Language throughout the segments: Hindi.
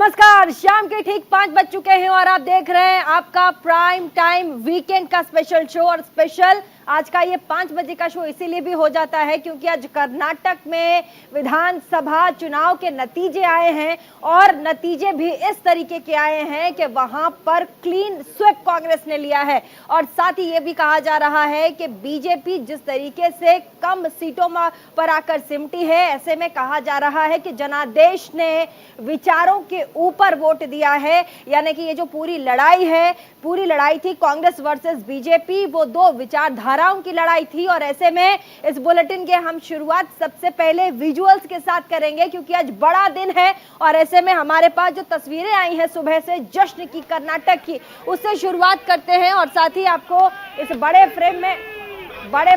नमस्कार, शाम के ठीक 5 बज चुके हैं और आप देख रहे हैं आपका प्राइम टाइम वीकेंड का स्पेशल शो। और स्पेशल आज का ये 5 बजे का शो इसीलिए भी हो जाता है क्योंकि आज कर्नाटक में विधानसभा चुनाव के नतीजे आए हैं और नतीजे भी इस तरीके के आए हैं कि वहां पर क्लीन स्वीप कांग्रेस ने लिया है। और साथ ही ये भी कहा जा रहा है कि बीजेपी जिस तरीके से कम सीटों पर आकर सिमटी है, ऐसे में कहा जा रहा है कि जनादेश ने विचारों के ऊपर वोट दिया है। यानी कि ये जो पूरी लड़ाई थी कांग्रेस वर्सेस बीजेपी, वो दो विचारधाराओं की लड़ाई थी। और ऐसे में इस बुलेटिन के हम शुरुआत सबसे पहले विजुअल्स के साथ करेंगे क्योंकि आज बड़ा दिन है और ऐसे में हमारे पास जो तस्वीरें आई हैं सुबह से जश्न की, कर्नाटक की, उससे शुरुआत करते हैं। और साथ ही आपको इस बड़े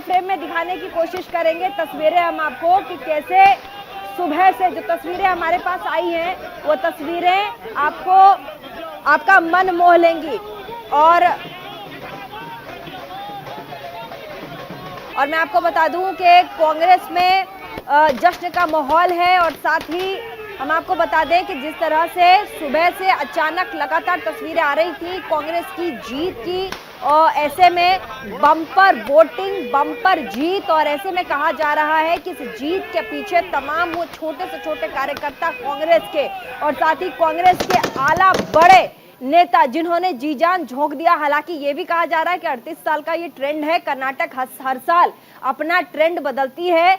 फ्रेम में दिखाने की कोशिश करेंगे तस्वीरें हम आपको कि कैसे सुबह से जो तस्वीरें हमारे पास आई हैं वो तस्वीरें आपका मन मोह लेंगी। और मैं आपको बता दूं कि कांग्रेस में जश्न का माहौल है। और साथ ही हम आपको बता दें कि जिस तरह से सुबह से अचानक लगातार तस्वीरें आ रही थी कांग्रेस की जीत की, और ऐसे में बम्पर वोटिंग, बम्पर जीत, और ऐसे में कहा जा रहा है कि इस जीत के पीछे तमाम वो छोटे से छोटे कार्यकर्ता कांग्रेस के और साथ ही कांग्रेस के आला बड़े नेता जिन्होंने जी जान झोंक दिया। हालांकि ये भी कहा जा रहा है कि 38 साल का ये ट्रेंड है, कर्नाटक हर साल अपना ट्रेंड बदलती है।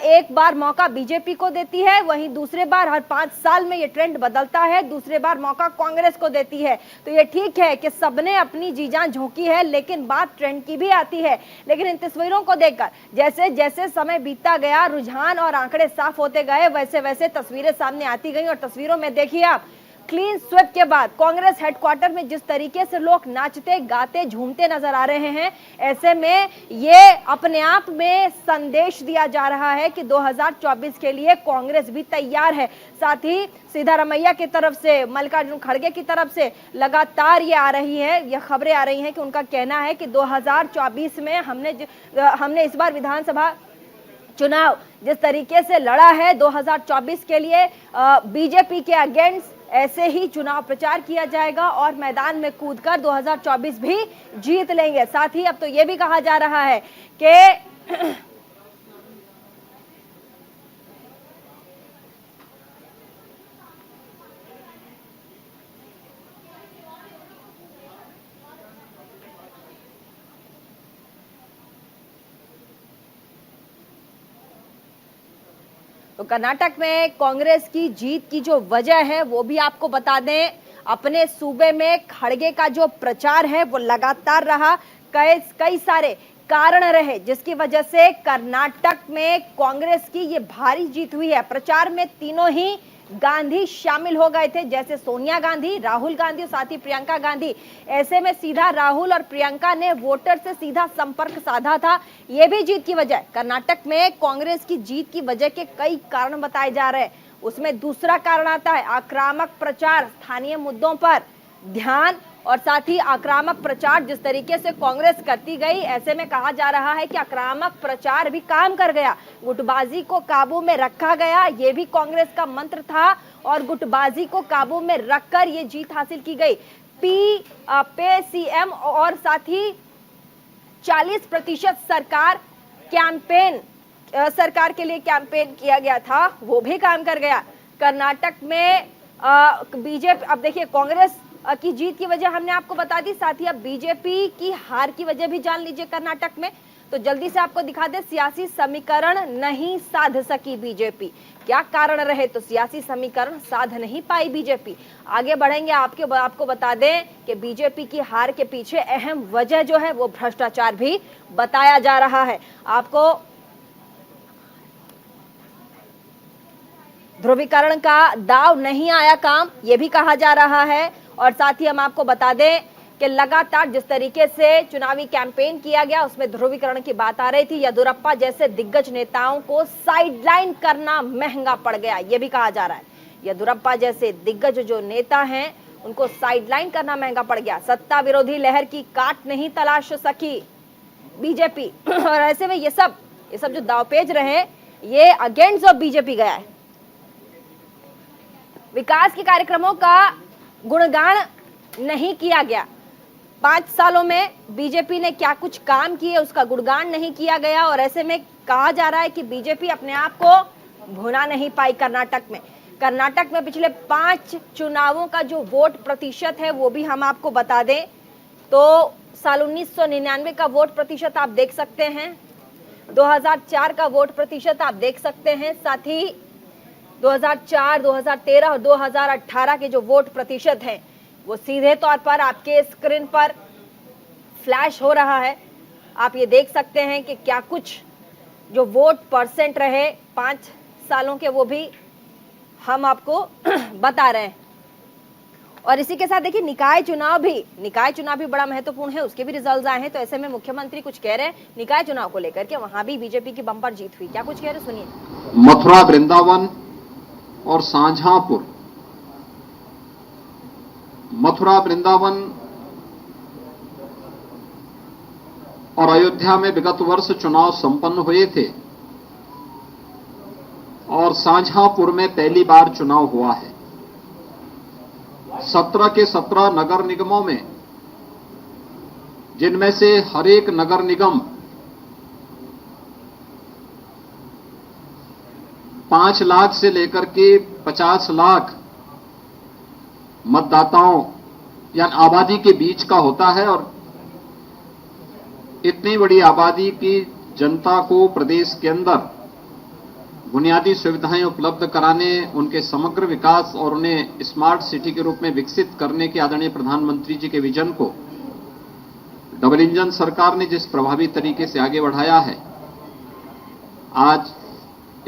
एक बार मौका बीजेपी को देती है, वहीं दूसरे बार हर 5 साल में ये ट्रेंड बदलता है, दूसरे बार मौका कांग्रेस को देती है। तो ये ठीक है कि सबने अपनी जी जान झोंकी है, लेकिन बात ट्रेंड की भी आती है। लेकिन इन तस्वीरों को देखकर जैसे जैसे समय बीतता गया, रुझान और आंकड़े साफ होते गए, वैसे वैसे तस्वीरें सामने आती गई। और तस्वीरों में देखिए आप, क्लीन स्वीप के बाद कांग्रेस हेडक्वार्टर में जिस तरीके से लोग नाचते गाते झूमते नजर आ रहे हैं, ऐसे में ये अपने आप में संदेश दिया जा रहा है कि 2024 के लिए कांग्रेस भी तैयार है। साथ ही सिद्धारमैया की तरफ से, मल्लिकार्जुन खड़गे की तरफ से लगातार ये खबरें आ रही हैं कि उनका कहना है कि 2024 में हमने इस बार विधानसभा चुनाव जिस तरीके से लड़ा है, 2024 के लिए बीजेपी के अगेंस्ट ऐसे ही चुनाव प्रचार किया जाएगा और मैदान में कूदकर 2024 भी जीत लेंगे। साथ ही अब तो ये भी कहा जा रहा है कि तो कर्नाटक में कांग्रेस की जीत की जो वजह है वो भी आपको बता दें। अपने सूबे में खड़गे का जो प्रचार है वो लगातार रहा, कई सारे कारण रहे जिसकी वजह से कर्नाटक में कांग्रेस की ये भारी जीत हुई है। प्रचार में तीनों ही गांधी शामिल हो गए थे, जैसे सोनिया गांधी, राहुल गांधी और साथ ही प्रियंका गांधी। ऐसे में सीधा राहुल और प्रियंका ने वोटर से सीधा संपर्क साधा था। यह भी जीत की वजह, कर्नाटक में कांग्रेस की जीत की वजह के कई कारण बताए जा रहे हैं। उसमें दूसरा कारण आता है आक्रामक प्रचार, स्थानीय मुद्दों पर ध्यान, और साथ ही आक्रामक प्रचार जिस तरीके से कांग्रेस करती गई, ऐसे में कहा जा रहा है कि आक्रामक प्रचार भी काम कर गया। गुटबाजी को काबू में रखा गया, ये भी कांग्रेस का मंत्र था और गुटबाजी को काबू में रखकर ये जीत हासिल की गई। पे सीएम और साथ ही 40% सरकार के लिए कैंपेन किया गया था, वो भी काम कर गया। कर्नाटक में बीजेपी, अब देखिए कांग्रेस की जीत की वजह हमने आपको बता दी, साथ ही अब बीजेपी की हार की वजह भी जान लीजिए कर्नाटक में। तो जल्दी से आपको दिखा दे, सियासी समीकरण नहीं साध सकी बीजेपी। क्या कारण रहे? तो सियासी समीकरण साध नहीं पाई बीजेपी। आगे बढ़ेंगे, आपको बता दें कि बीजेपी की हार के पीछे अहम वजह जो है वो भ्रष्टाचार भी बताया जा रहा है। आपको ध्रुवीकरण का दाव नहीं आया काम, यह भी कहा जा रहा है। और साथ ही हम आपको बता दें कि लगातार जिस तरीके से चुनावी कैंपेन किया गया उसमें ध्रुवीकरण की बात आ रही थी। येदियुरप्पा जैसे दिग्गज नेताओं को साइडलाइन करना महंगा पड़ गया, यह भी कहा जा रहा है। येदियुरप्पा जैसे दिग्गज जो नेता हैं उनको साइडलाइन करना महंगा पड़ गया। सत्ता विरोधी लहर की काट नहीं तलाश सकी बीजेपी। और ऐसे में ये सब जो दावपेच रहे, ये अगेंस्ट ऑफ बीजेपी गया है। विकास के कार्यक्रमों का गुणगान नहीं किया गया। 5 सालों में बीजेपी ने क्या कुछ काम किए उसका गुणगान नहीं किया गया, और ऐसे में कहा जा रहा है कि बीजेपी अपने आप को भुना नहीं पाई। कर्नाटक में पिछले 5 चुनावों का जो वोट प्रतिशत है वो भी हम आपको बता दें तो साल 1999 का वोट प्रतिशत आप देख सकते हैं, 2004 का वोट प्रतिशत आप देख सकते हैं, साथ ही 2004, 2013 और 2018 के जो वोट प्रतिशत हैं वो सीधे तौर पर आपके स्क्रीन पर फ्लैश हो रहा है। आप ये देख सकते हैं कि क्या कुछ जो वोट परसेंट रहे 5 सालों के वो भी हम आपको बता रहे हैं। और इसी के साथ देखिए निकाय चुनाव भी बड़ा महत्वपूर्ण है, उसके भी रिजल्ट आए हैं। तो ऐसे में मुख्यमंत्री कुछ कह रहे हैं निकाय चुनाव को लेकर के, वहां भी बीजेपी की बम्पर जीत हुई। क्या कुछ कह रहे सुनिए। मथुरा, वृंदावन और शाहजहांपुर, मथुरा, वृंदावन और अयोध्या में विगत वर्ष चुनाव संपन्न हुए थे और शाहजहांपुर में पहली बार चुनाव हुआ है। 17 के 17 नगर निगमों में, जिनमें से हर एक नगर निगम 5 लाख से लेकर के 50 लाख मतदाताओं या आबादी के बीच का होता है, और इतनी बड़ी आबादी की जनता को प्रदेश के अंदर बुनियादी सुविधाएं उपलब्ध कराने, उनके समग्र विकास और उन्हें स्मार्ट सिटी के रूप में विकसित करने के आदरणीय प्रधानमंत्री जी के विजन को डबल इंजन सरकार ने जिस प्रभावी तरीके से आगे बढ़ाया है, आज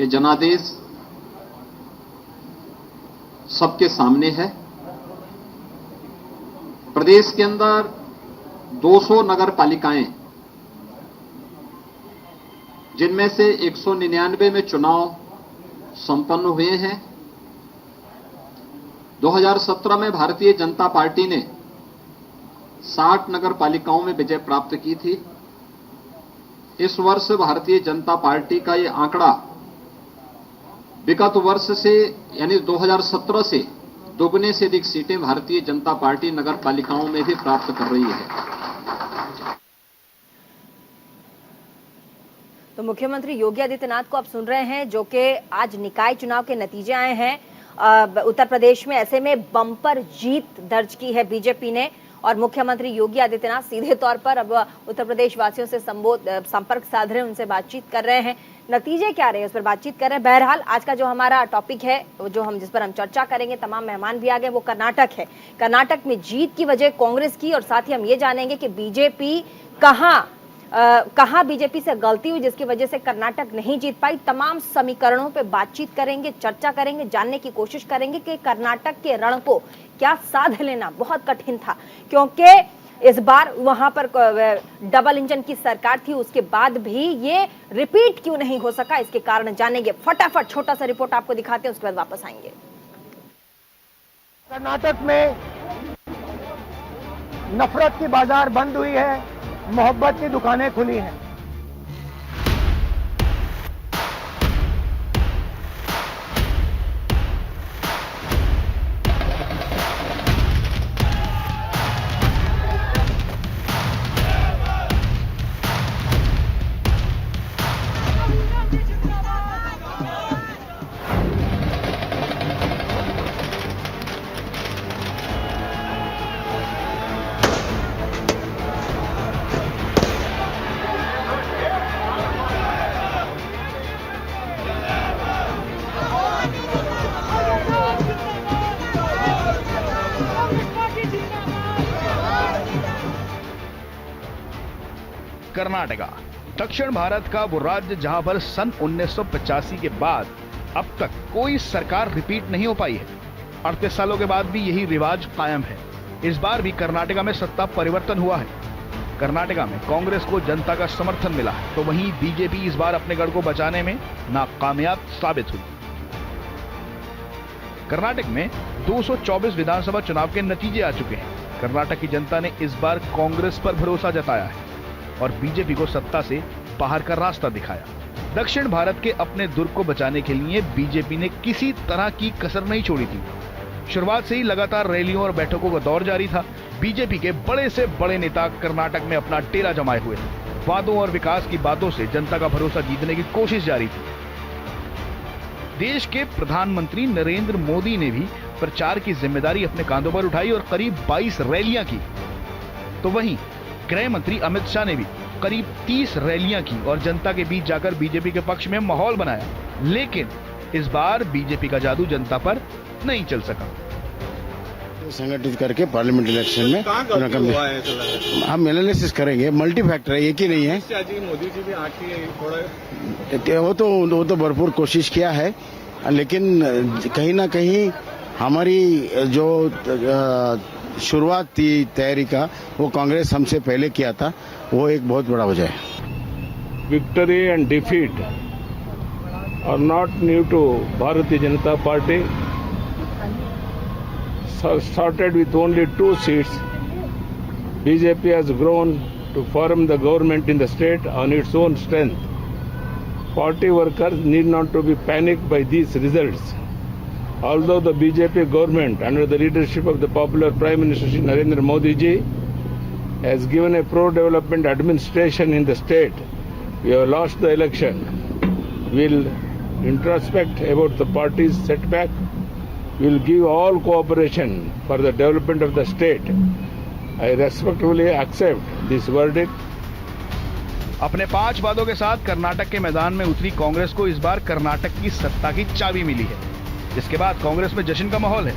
ये जनादेश सबके सामने है। प्रदेश के अंदर 200 नगर पालिकाएं, जिनमें से 199 में चुनाव संपन्न हुए हैं। 2017 में भारतीय जनता पार्टी ने 60 नगर पालिकाओं में विजय प्राप्त की थी। इस वर्ष भारतीय जनता पार्टी का ये आंकड़ा विगत वर्ष से यानी 2017 से दोगुने से अधिक सीटें भारतीय जनता पार्टी नगर पालिकाओं में भी प्राप्त कर रही है। तो मुख्यमंत्री योगी आदित्यनाथ को आप सुन रहे हैं, जो कि आज निकाय चुनाव के नतीजे आए हैं उत्तर प्रदेश में। ऐसे में बम्पर जीत दर्ज की है बीजेपी ने, और मुख्यमंत्री योगी आदित्यनाथ सीधे तौर पर अब उत्तर प्रदेश वासियों से संपर्क साध रहे हैं, उनसे बातचीत कर रहे हैं। नतीजे क्या रहे उस पर बातचीत कर रहे हैं। बहरहाल आज का जो हमारा टॉपिक है, जिस पर हम चर्चा करेंगे, तमाम मेहमान भी आ गए, वो कर्नाटक है। कर्नाटक में जीत की वजह कांग्रेस की, और साथ ही हम ये जानेंगे कि बीजेपी कहां बीजेपी से गलती हुई जिसकी वजह से कर्नाटक नहीं जीत पाई। तमाम समीकरणों पे बातचीत करेंगे, चर्चा करेंगे, जानने की कोशिश करेंगे कि कर्नाटक के रण को क्या साध लेना बहुत कठिन था, क्योंकि इस बार वहां पर डबल इंजन की सरकार थी, उसके बाद भी ये रिपीट क्यों नहीं हो सका, इसके कारण जानेंगे। फटाफट छोटा सा रिपोर्ट आपको दिखाते हैं, उसके बाद वापस आएंगे। कर्नाटक में नफरत की बाजार बंद हुई है, मोहब्बत की दुकानें खुली हैं। कर्नाटका दक्षिण भारत का वो राज्य जहां पर सन 1985 के बाद अब तक कोई सरकार रिपीट नहीं हो पाई है। 38 सालों के बाद भी यही रिवाज कायम है। इस बार भी कर्नाटका में सत्ता परिवर्तन हुआ है। कर्नाटका में कांग्रेस को जनता का समर्थन मिला है, तो वहीं बीजेपी इस बार अपने गढ़ को बचाने में नाकामयाब साबित हुई। कर्नाटक में 224 विधानसभा चुनाव के नतीजे आ चुके हैं। कर्नाटक की जनता ने इस बार कांग्रेस पर भरोसा जताया है और बीजेपी को सत्ता से बाहर का रास्ता दिखाया। दक्षिण भारत के अपने दुर्ग को बचाने के लिए बीजेपी ने किसी तरह की कसर नहीं छोड़ी थी। शुरुआत से ही लगातार रैलियों और बैठकों का दौर जारी था। बीजेपी के बड़े से बड़े नेता कर्नाटक में अपना डेरा जमाए हुए थे। वादों और विकास की बातों से जनता का भरोसा जीतने की कोशिश जारी थी। देश के प्रधानमंत्री नरेंद्र मोदी ने भी प्रचार की जिम्मेदारी अपने कांधों पर उठाई और करीब 22 रैलियां की। तो वहीं गृह मंत्री अमित शाह ने भी करीब 30 रैलियां की और जनता के बीच जाकर बीजेपी के पक्ष में माहौल बनाया। लेकिन इस बार बीजेपी का जादू जनता पर नहीं चल सका। संगठित करके पार्लियामेंट इलेक्शन में हम एनालिसिस करेंगे। मल्टी फैक्टर है, एक ही नहीं है। मोदी जी भी थोड़ा वो तो भरपूर कोशिश किया है, लेकिन कहीं ना कहीं हमारी जो शुरुआत थी तैयारी का, वो कांग्रेस हमसे पहले किया था, वो एक बहुत बड़ा वजह है। Victory and defeat are not new to Bharatiya Janata Party. Started with only 2 seats. BJP has grown to form the government in the state on its own strength. Party workers need not to be panicked by these results. Although the BJP government under the leadership of the popular Prime Minister Shri Narendra Modi ji has given a pro-development administration in the state, we have lost the election. We will introspect about the party's setback. We will give all cooperation for the development of the state. I respectfully accept this verdict. अपने 5 वादों के साथ कर्नाटक के मैदान में उतरी कांग्रेस को इस बार कर्नाटक की सत्ता की चाबी मिली है, जिसके बाद कांग्रेस में जश्न का माहौल है।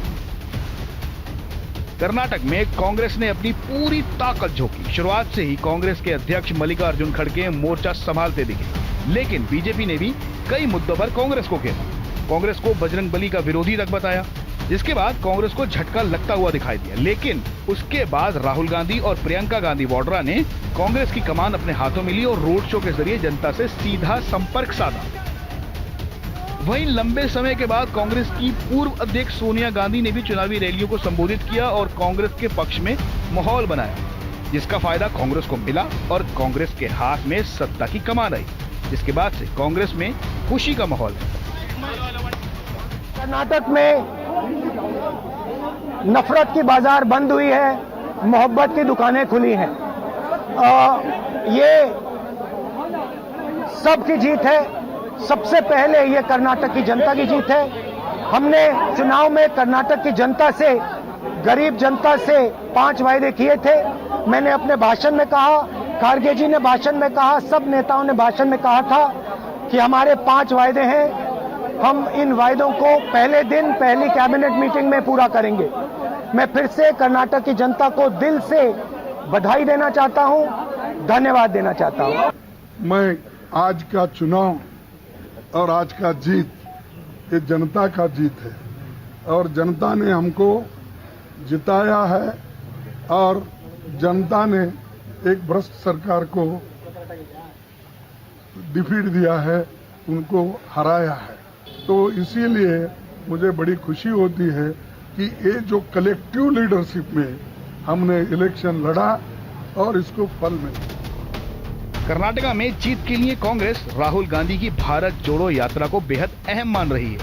कर्नाटक में कांग्रेस ने अपनी पूरी ताकत झोंकी। शुरुआत से ही कांग्रेस के अध्यक्ष मल्लिकार्जुन खड़गे मोर्चा संभालते दिखे, लेकिन बीजेपी ने भी कई मुद्दों पर कांग्रेस को घेरा। कांग्रेस को बजरंगबली का विरोधी तक बताया, जिसके बाद कांग्रेस को झटका लगता हुआ दिखाई दिया। लेकिन उसके बाद राहुल गांधी और प्रियंका गांधी वाड्रा ने कांग्रेस की कमान अपने हाथों में ली और रोड शो के जरिए जनता से सीधा संपर्क साधा। वहीं लंबे समय के बाद कांग्रेस की पूर्व अध्यक्ष सोनिया गांधी ने भी चुनावी रैलियों को संबोधित किया और कांग्रेस के पक्ष में माहौल बनाया, जिसका फायदा कांग्रेस को मिला और कांग्रेस के हाथ में सत्ता की कमान आई, जिसके बाद से कांग्रेस में खुशी का माहौल है। कर्नाटक में नफरत की बाजार बंद हुई है, मोहब्बत की दुकानें खुली हैं। ये सबकी जीत है। सबसे पहले ये कर्नाटक की जनता की जीत है। हमने चुनाव में कर्नाटक की जनता से, गरीब जनता से 5 वायदे किए थे। मैंने अपने भाषण में कहा, खारगे जी ने भाषण में कहा, सब नेताओं ने भाषण में कहा था कि हमारे 5 वायदे हैं। हम इन वायदों को पहले दिन पहली कैबिनेट मीटिंग में पूरा करेंगे। मैं फिर से कर्नाटक की जनता को दिल से बधाई देना चाहता हूं, धन्यवाद देना चाहता हूं। मैं आज का चुनाव और आज का जीत, ये जनता का जीत है और जनता ने हमको जिताया है और जनता ने एक भ्रष्ट सरकार को डिफीट दिया है, उनको हराया है। तो इसीलिए मुझे बड़ी खुशी होती है कि ये जो कलेक्टिव लीडरशिप में हमने इलेक्शन लड़ा और इसको फल मिला। कर्नाटका में जीत के लिए कांग्रेस राहुल गांधी की भारत जोड़ो यात्रा को बेहद अहम मान रही है।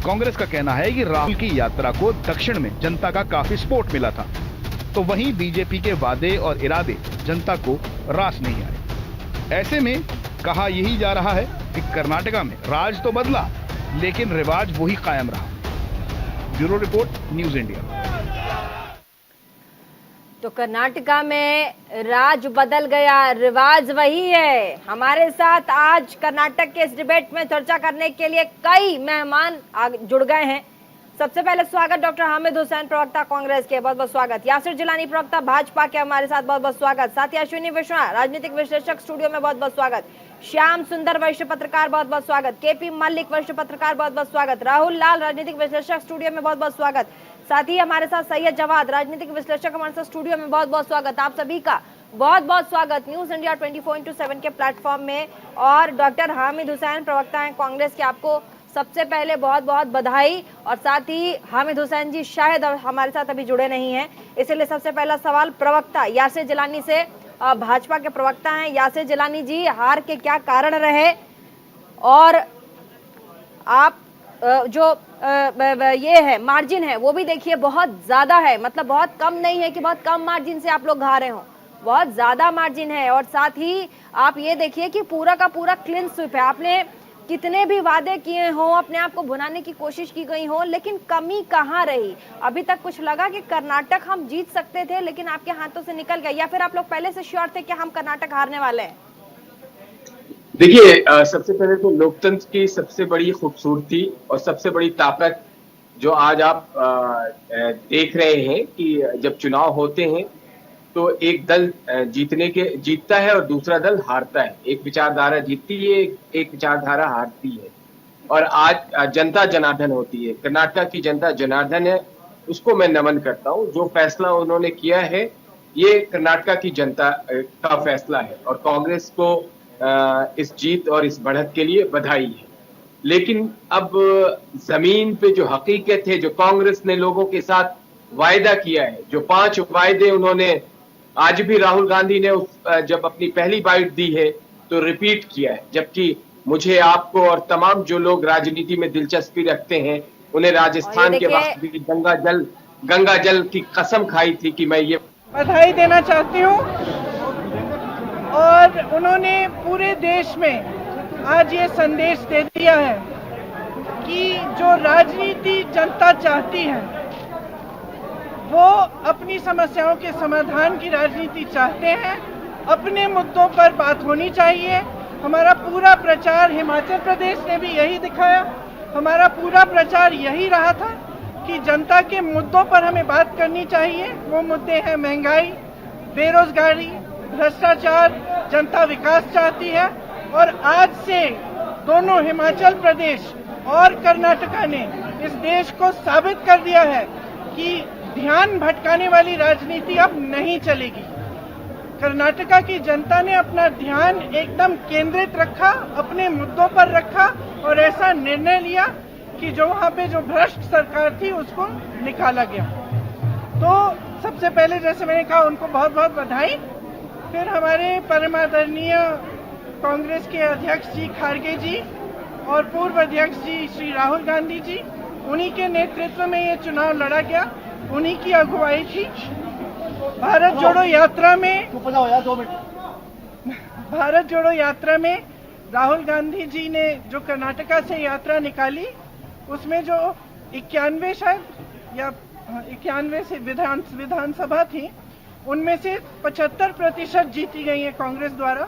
कांग्रेस का कहना है कि राहुल की यात्रा को दक्षिण में जनता का काफी सपोर्ट मिला था, तो वहीं बीजेपी के वादे और इरादे जनता को रास नहीं आए। ऐसे में कहा यही जा रहा है कि कर्नाटका में राज तो बदला, लेकिन रिवाज वही कायम रहा। Bureau report, news India. तो कर्नाटका में राज बदल गया, रिवाज वही है। हमारे साथ आज कर्नाटक के इस डिबेट में चर्चा करने के लिए कई मेहमान जुड़ गए हैं। सबसे पहले स्वागत डॉक्टर हामिद हुसैन, प्रवक्ता कांग्रेस के, बहुत बहुत स्वागत। यासिर जिलानी, प्रवक्ता भाजपा के, हमारे साथ बहुत बहुत स्वागत। साथ ही अश्विनी विश्वा, राजनीतिक विश्लेषक, स्टूडियो में बहुत बहुत स्वागत। श्याम सुंदर, वरिष्ठ पत्रकार, बहुत बहुत स्वागत। केपी मल्लिक, वरिष्ठ पत्रकार, बहुत बहुत स्वागत। राहुल लाल, राजनीतिक विश्लेषक, स्टूडियो में बहुत बहुत स्वागत। साथ ही हमारे साथ सैयद जवाद, राजनीतिक विश्लेषक, हमारे साथ स्टूडियो में बहुत बहुत स्वागत। आप सभी का बहुत बहुत स्वागत न्यूज इंडिया 24x7 के प्लेटफॉर्म में। और डॉक्टर हामिद हुसैन, प्रवक्ता हैं कांग्रेस के, आपको सबसे पहले बहुत बहुत बधाई। और साथ ही हामिद हुसैन जी शायद हमारे साथ अभी जुड़े नहीं हैं, इसलिए सबसे पहला सवाल प्रवक्ता यासिर जिलानी से, भाजपा के प्रवक्ता हैं। यासिर जिलानी जी, हार के क्या कारण रहे और आप जो ये है मार्जिन है वो भी देखिए बहुत ज्यादा है, मतलब बहुत कम नहीं है कि बहुत कम मार्जिन से आप लोग हारे रहे हो, बहुत ज्यादा मार्जिन है। और साथ ही आप ये देखिए कि पूरा का पूरा क्लीन स्वीप है। आपने कितने भी वादे किए हो, अपने आप को भुनाने की कोशिश की गई हो, लेकिन कमी कहाँ रही? अभी तक कुछ लगा कि कर्नाटक हम जीत सकते थे लेकिन आपके हाथों से निकल गया, या फिर आप लोग पहले से श्योर थे कि हम कर्नाटक हारने वाले हैं? देखिए, सबसे पहले तो लोकतंत्र की सबसे बड़ी खूबसूरती और सबसे बड़ी ताकत जो आज आप देख रहे हैं कि जब चुनाव होते हैं तो एक दल जीतता है और दूसरा दल हारता है। एक विचारधारा जीतती है, एक विचारधारा हारती है। और आज जनता जनार्दन होती है, कर्नाटक की जनता जनार्दन है, उसको मैं नमन करता हूं। जो फैसला उन्होंने किया है ये कर्नाटक की जनता का फैसला है और कांग्रेस को इस जीत और इस बढ़त के लिए बधाई है। लेकिन अब जमीन पे जो हकीकत है, जो कांग्रेस ने लोगों के साथ वायदा किया है, जो 5 वायदे उन्होंने आज भी राहुल गांधी ने जब अपनी पहली बाइट दी है तो रिपीट किया है, जबकि मुझे, आपको और तमाम जो लोग राजनीति में दिलचस्पी रखते हैं उन्हें राजस्थान के वक्त भी गंगा जल की कसम खाई थी कि मैं ये बधाई देना चाहती हूँ। और उन्होंने पूरे देश में आज ये संदेश दे दिया है कि जो राजनीति जनता चाहती है वो अपनी समस्याओं के समाधान की राजनीति चाहते हैं। अपने मुद्दों पर बात होनी चाहिए। हमारा पूरा प्रचार हिमाचल प्रदेश ने भी यही दिखाया। हमारा पूरा प्रचार यही रहा था कि जनता के मुद्दों पर हमें बात करनी चाहिए। वो मुद्दे हैं महंगाई, बेरोजगारी, भ्रष्टाचार। जनता विकास चाहती है और आज से दोनों हिमाचल प्रदेश और कर्नाटका ने इस देश को साबित कर दिया है कि ध्यान भटकाने वाली राजनीति अब नहीं चलेगी। कर्नाटका की जनता ने अपना ध्यान एकदम केंद्रित रखा, अपने मुद्दों पर रखा और ऐसा निर्णय लिया कि जो वहाँ पे जो भ्रष्ट सरकार थी उसको निकाला गया। तो सबसे पहले जैसे मैंने कहा उनको बहुत बहुत बधाई। फिर हमारे परमादरणीय कांग्रेस के अध्यक्ष जी खारगे जी और पूर्व अध्यक्ष जी श्री राहुल गांधी जी, उन्हीं के नेतृत्व में ये चुनाव लड़ा गया, उन्हीं की अगुवाई थी। भारत जोड़ो यात्रा में राहुल गांधी जी ने जो कर्नाटका से यात्रा निकाली उसमें जो 91 शायद या 91 से विधानसभा थी, उनमें से 75% जीती गई है कांग्रेस द्वारा।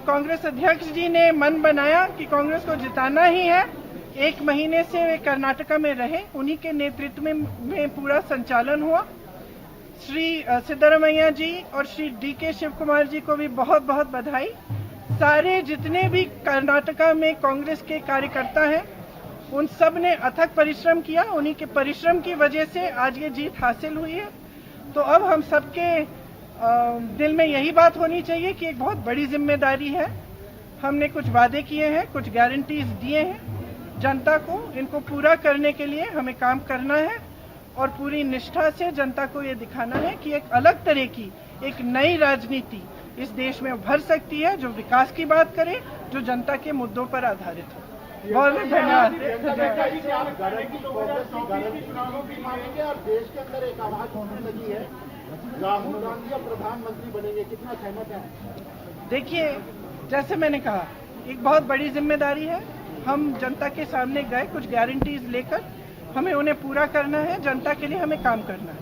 कांग्रेस अध्यक्ष जी ने मन बनाया कि कांग्रेस को जिताना ही है। 1 महीने से वे कर्नाटका में रहे, उन्हीं के नेतृत्व में पूरा संचालन हुआ। श्री सिद्धरामैया जी और श्री DK शिव कुमार जी को भी बहुत बहुत बधाई। सारे जितने भी कर्नाटका में कांग्रेस के कार्यकर्ता हैं उन सब ने अथक परिश्रम किया। उन्हीं के परिश्रम की वजह से आज ये जीत हासिल हुई है। तो अब हम सबके दिल में यही बात होनी चाहिए कि एक बहुत बड़ी जिम्मेदारी है। हमने कुछ वादे किए हैं, कुछ गारंटीज दिए हैं जनता को, इनको पूरा करने के लिए हमें काम करना है और पूरी निष्ठा से जनता को ये दिखाना है कि एक अलग तरह की एक नई राजनीति इस देश में उभर सकती है, जो विकास की बात करे, जो जनता के मुद्दों पर आधारित हो। बहुत बहुत धन्यवाद। देश के अंदर एक आवाज होने लगी है, राहुल गांधी प्रधानमंत्री बनेंगे, कितना सहमत हैं? देखिए, जैसे मैंने कहा एक बहुत बड़ी जिम्मेदारी है। हम जनता के सामने गए कुछ गारंटीज लेकर, हमें उन्हें पूरा करना है। जनता के लिए हमें काम करना है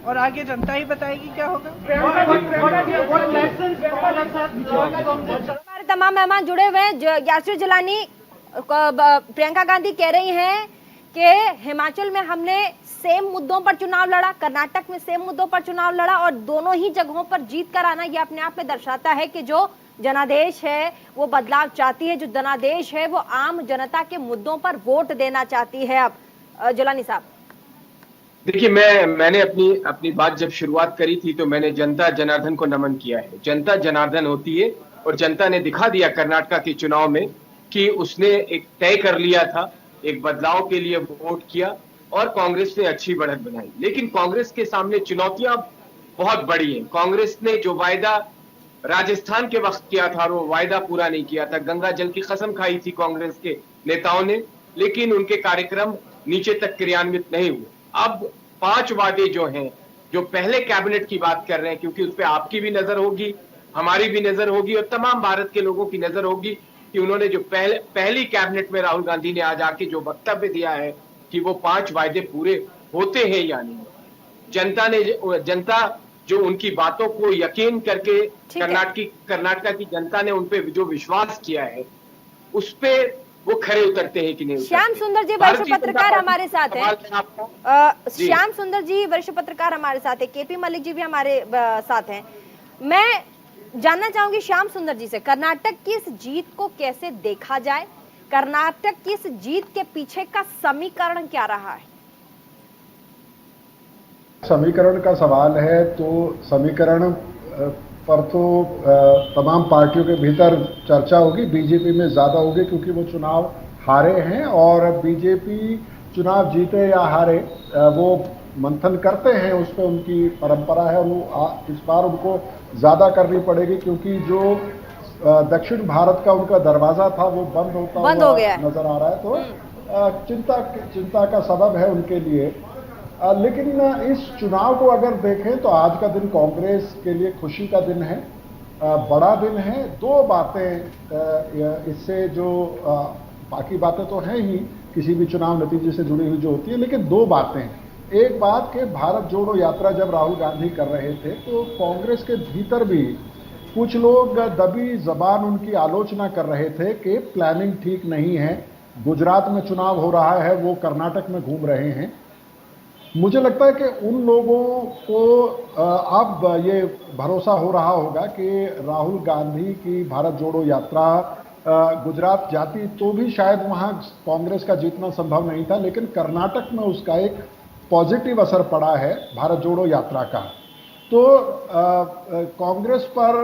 और आगे जनता ही बताएगी क्या होगा। हमारे तमाम मेहमान जुड़े हुए हैं। यासिर जिलानी, प्रियंका गांधी कह रही हैं कि हिमाचल में हमने सेम मुद्दों पर चुनाव लड़ा, कर्नाटक में सेम मुद्दों पर चुनाव लड़ा और दोनों ही जगहों पर जीत कर आना ये अपने आप में दर्शाता है कि जो जनादेश है वो बदलाव चाहती है, जो जनादेश है वो आम जनता के मुद्दों पर वोट देना चाहती है। अब जिलानी साहब देखिए, मैंने अपनी बात जब शुरुआत करी थी तो मैंने जनता जनार्दन को नमन किया है। जनता जनार्दन होती है और जनता ने दिखा दिया कर्नाटका के चुनाव में कि उसने एक तय कर लिया था, एक बदलाव के लिए वोट किया और कांग्रेस ने अच्छी बढ़त बनाई। लेकिन कांग्रेस के सामने चुनौतियां बहुत बड़ी हैं। कांग्रेस ने जो वायदा राजस्थान के वक्त किया था और वो वायदा पूरा नहीं किया था। गंगा जल की कसम खाई थी कांग्रेस के नेताओं ने, लेकिन उनके कार्यक्रम नीचे तक क्रियान्वित नहीं हुए। अब 5 वादे जो हैं, जो पहले कैबिनेट की बात कर रहे हैं, क्योंकि उस पर आपकी भी नजर होगी, हमारी भी नजर होगी और तमाम भारत के लोगों की नजर होगी कि उन्होंने जो पहली कैबिनेट में राहुल गांधी ने आज आके जो वक्तव्य दिया है कि वो 5 वायदे पूरे होते हैं या नहीं। जनता जो उनकी बातों को यकीन करके कर्नाटका की जनता ने उनपे जो विश्वास किया है उस पे वो खरे उतरते हैं कि नहीं। श्याम सुंदर जी वरिष्ठ पत्रकार हमारे साथ हैं। श्याम सुंदर जी वरिष्ठ पत्रकार हमारे साथ है। केपी मलिक जी भी हमारे साथ हैं। मैं जानना चाहूंगी श्याम सुंदर जी से, कर्नाटक की इस जीत को कैसे देखा जाए? कर्नाटक की इस जीत के पीछे का समीकरण क्या रहा है? समीकरण का सवाल है तो समीकरण पर तो तमाम पार्टियों के भीतर चर्चा होगी। बीजेपी में ज्यादा होगी क्योंकि वो चुनाव हारे हैं और बीजेपी चुनाव जीते या हारे वो मंथन करते हैं, उस पर उनकी परंपरा है। वो इस बार उनको ज्यादा करनी पड़ेगी क्योंकि जो दक्षिण भारत का उनका दरवाजा था वो बंद हो गया नजर आ रहा है। तो चिंता का सबब है उनके लिए। लेकिन इस चुनाव को अगर देखें तो आज का दिन कांग्रेस के लिए खुशी का दिन है, बड़ा दिन है। 2 बातें इससे जो बाकी बातें तो हैं ही किसी भी चुनाव नतीजे से जुड़ी हुई जो होती है, लेकिन 2 बातें। एक बात कि भारत जोड़ो यात्रा जब राहुल गांधी कर रहे थे तो कांग्रेस के भीतर भी कुछ लोग दबी जबान उनकी आलोचना कर रहे थे कि प्लानिंग ठीक नहीं है। गुजरात में चुनाव हो रहा है, वो कर्नाटक में घूम रहे हैं। मुझे लगता है कि उन लोगों को अब ये भरोसा हो रहा होगा कि राहुल गांधी की भारत जोड़ो यात्रा गुजरात जाती तो भी शायद वहां कांग्रेस का जीतना संभव नहीं था, लेकिन कर्नाटक में उसका एक पॉजिटिव असर पड़ा है भारत जोड़ो यात्रा का। तो कांग्रेस पर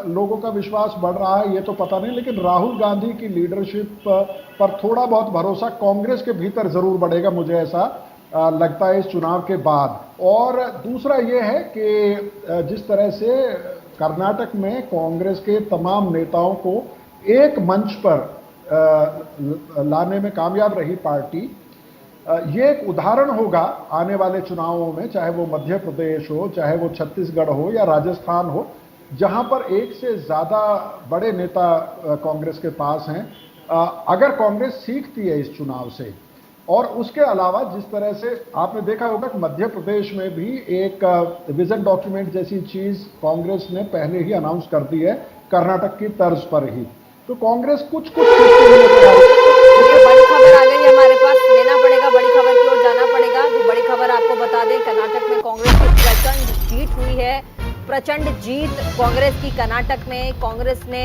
लोगों का विश्वास बढ़ रहा है ये तो पता नहीं, लेकिन राहुल गांधी की लीडरशिप पर थोड़ा बहुत भरोसा कांग्रेस के भीतर जरूर बढ़ेगा, मुझे ऐसा लगता है इस चुनाव के बाद। और दूसरा ये है कि जिस तरह से कर्नाटक में कांग्रेस के तमाम नेताओं को एक मंच पर लाने में कामयाब रही पार्टी, ये एक उदाहरण होगा आने वाले चुनावों में, चाहे वो मध्य प्रदेश हो, चाहे वो छत्तीसगढ़ हो या राजस्थान हो, जहां पर एक से ज्यादा बड़े नेता कांग्रेस के पास हैं। अगर कांग्रेस सीखती है इस चुनाव से, और उसके अलावा जिस तरह से आपने देखा होगा कि मध्य प्रदेश में भी एक विजन डॉक्यूमेंट जैसी चीज कांग्रेस ने पहले ही अनाउंस कर दी है कर्नाटक की तर्ज पर ही। तो कांग्रेस कुछ बड़ी खबर आ गई हमारे पास, लेना पड़ेगा, बड़ी खबर की ओर जाना पड़ेगा। जो बड़ी खबर आपको बता दें, कर्नाटक में कांग्रेस की प्रचंड जीत हुई है। प्रचंड जीत कांग्रेस की कर्नाटक में। कांग्रेस ने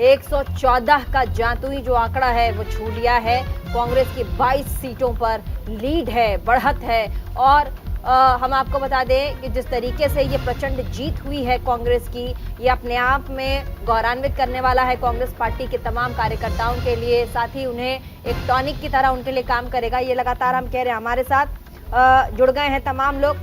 114 का जादुई जो आंकड़ा है वो छू लिया है। कांग्रेस की 22 सीटों पर लीड है, बढ़त है। और हम आपको बता दें कि जिस तरीके से ये प्रचंड जीत हुई है कांग्रेस की, ये अपने आप में गौरवान्वित करने वाला है कांग्रेस पार्टी के तमाम कार्यकर्ताओं के लिए। साथ ही उन्हें एक टॉनिक की तरह उनके लिए काम करेगा। ये लगातार हम कह रहे हैं, हमारे साथ जुड़ गए हैं तमाम लोग।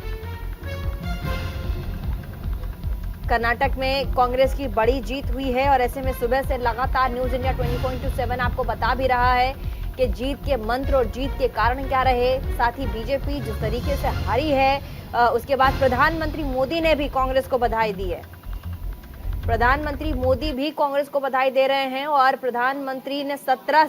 कर्नाटक में कांग्रेस की बड़ी जीत हुई है और ऐसे में सुबह से लगातार न्यूज इंडिया 20.7 आपको बता भी रहा है कि जीत के मंत्र और जीत के कारण क्या रहे। साथ ही बीजेपी जिस तरीके से हारी है, उसके बाद प्रधानमंत्री मोदी ने भी कांग्रेस को बधाई दी है। प्रधानमंत्री मोदी भी कांग्रेस को बधाई दे रहे हैं और प्रधानमंत्री ने 17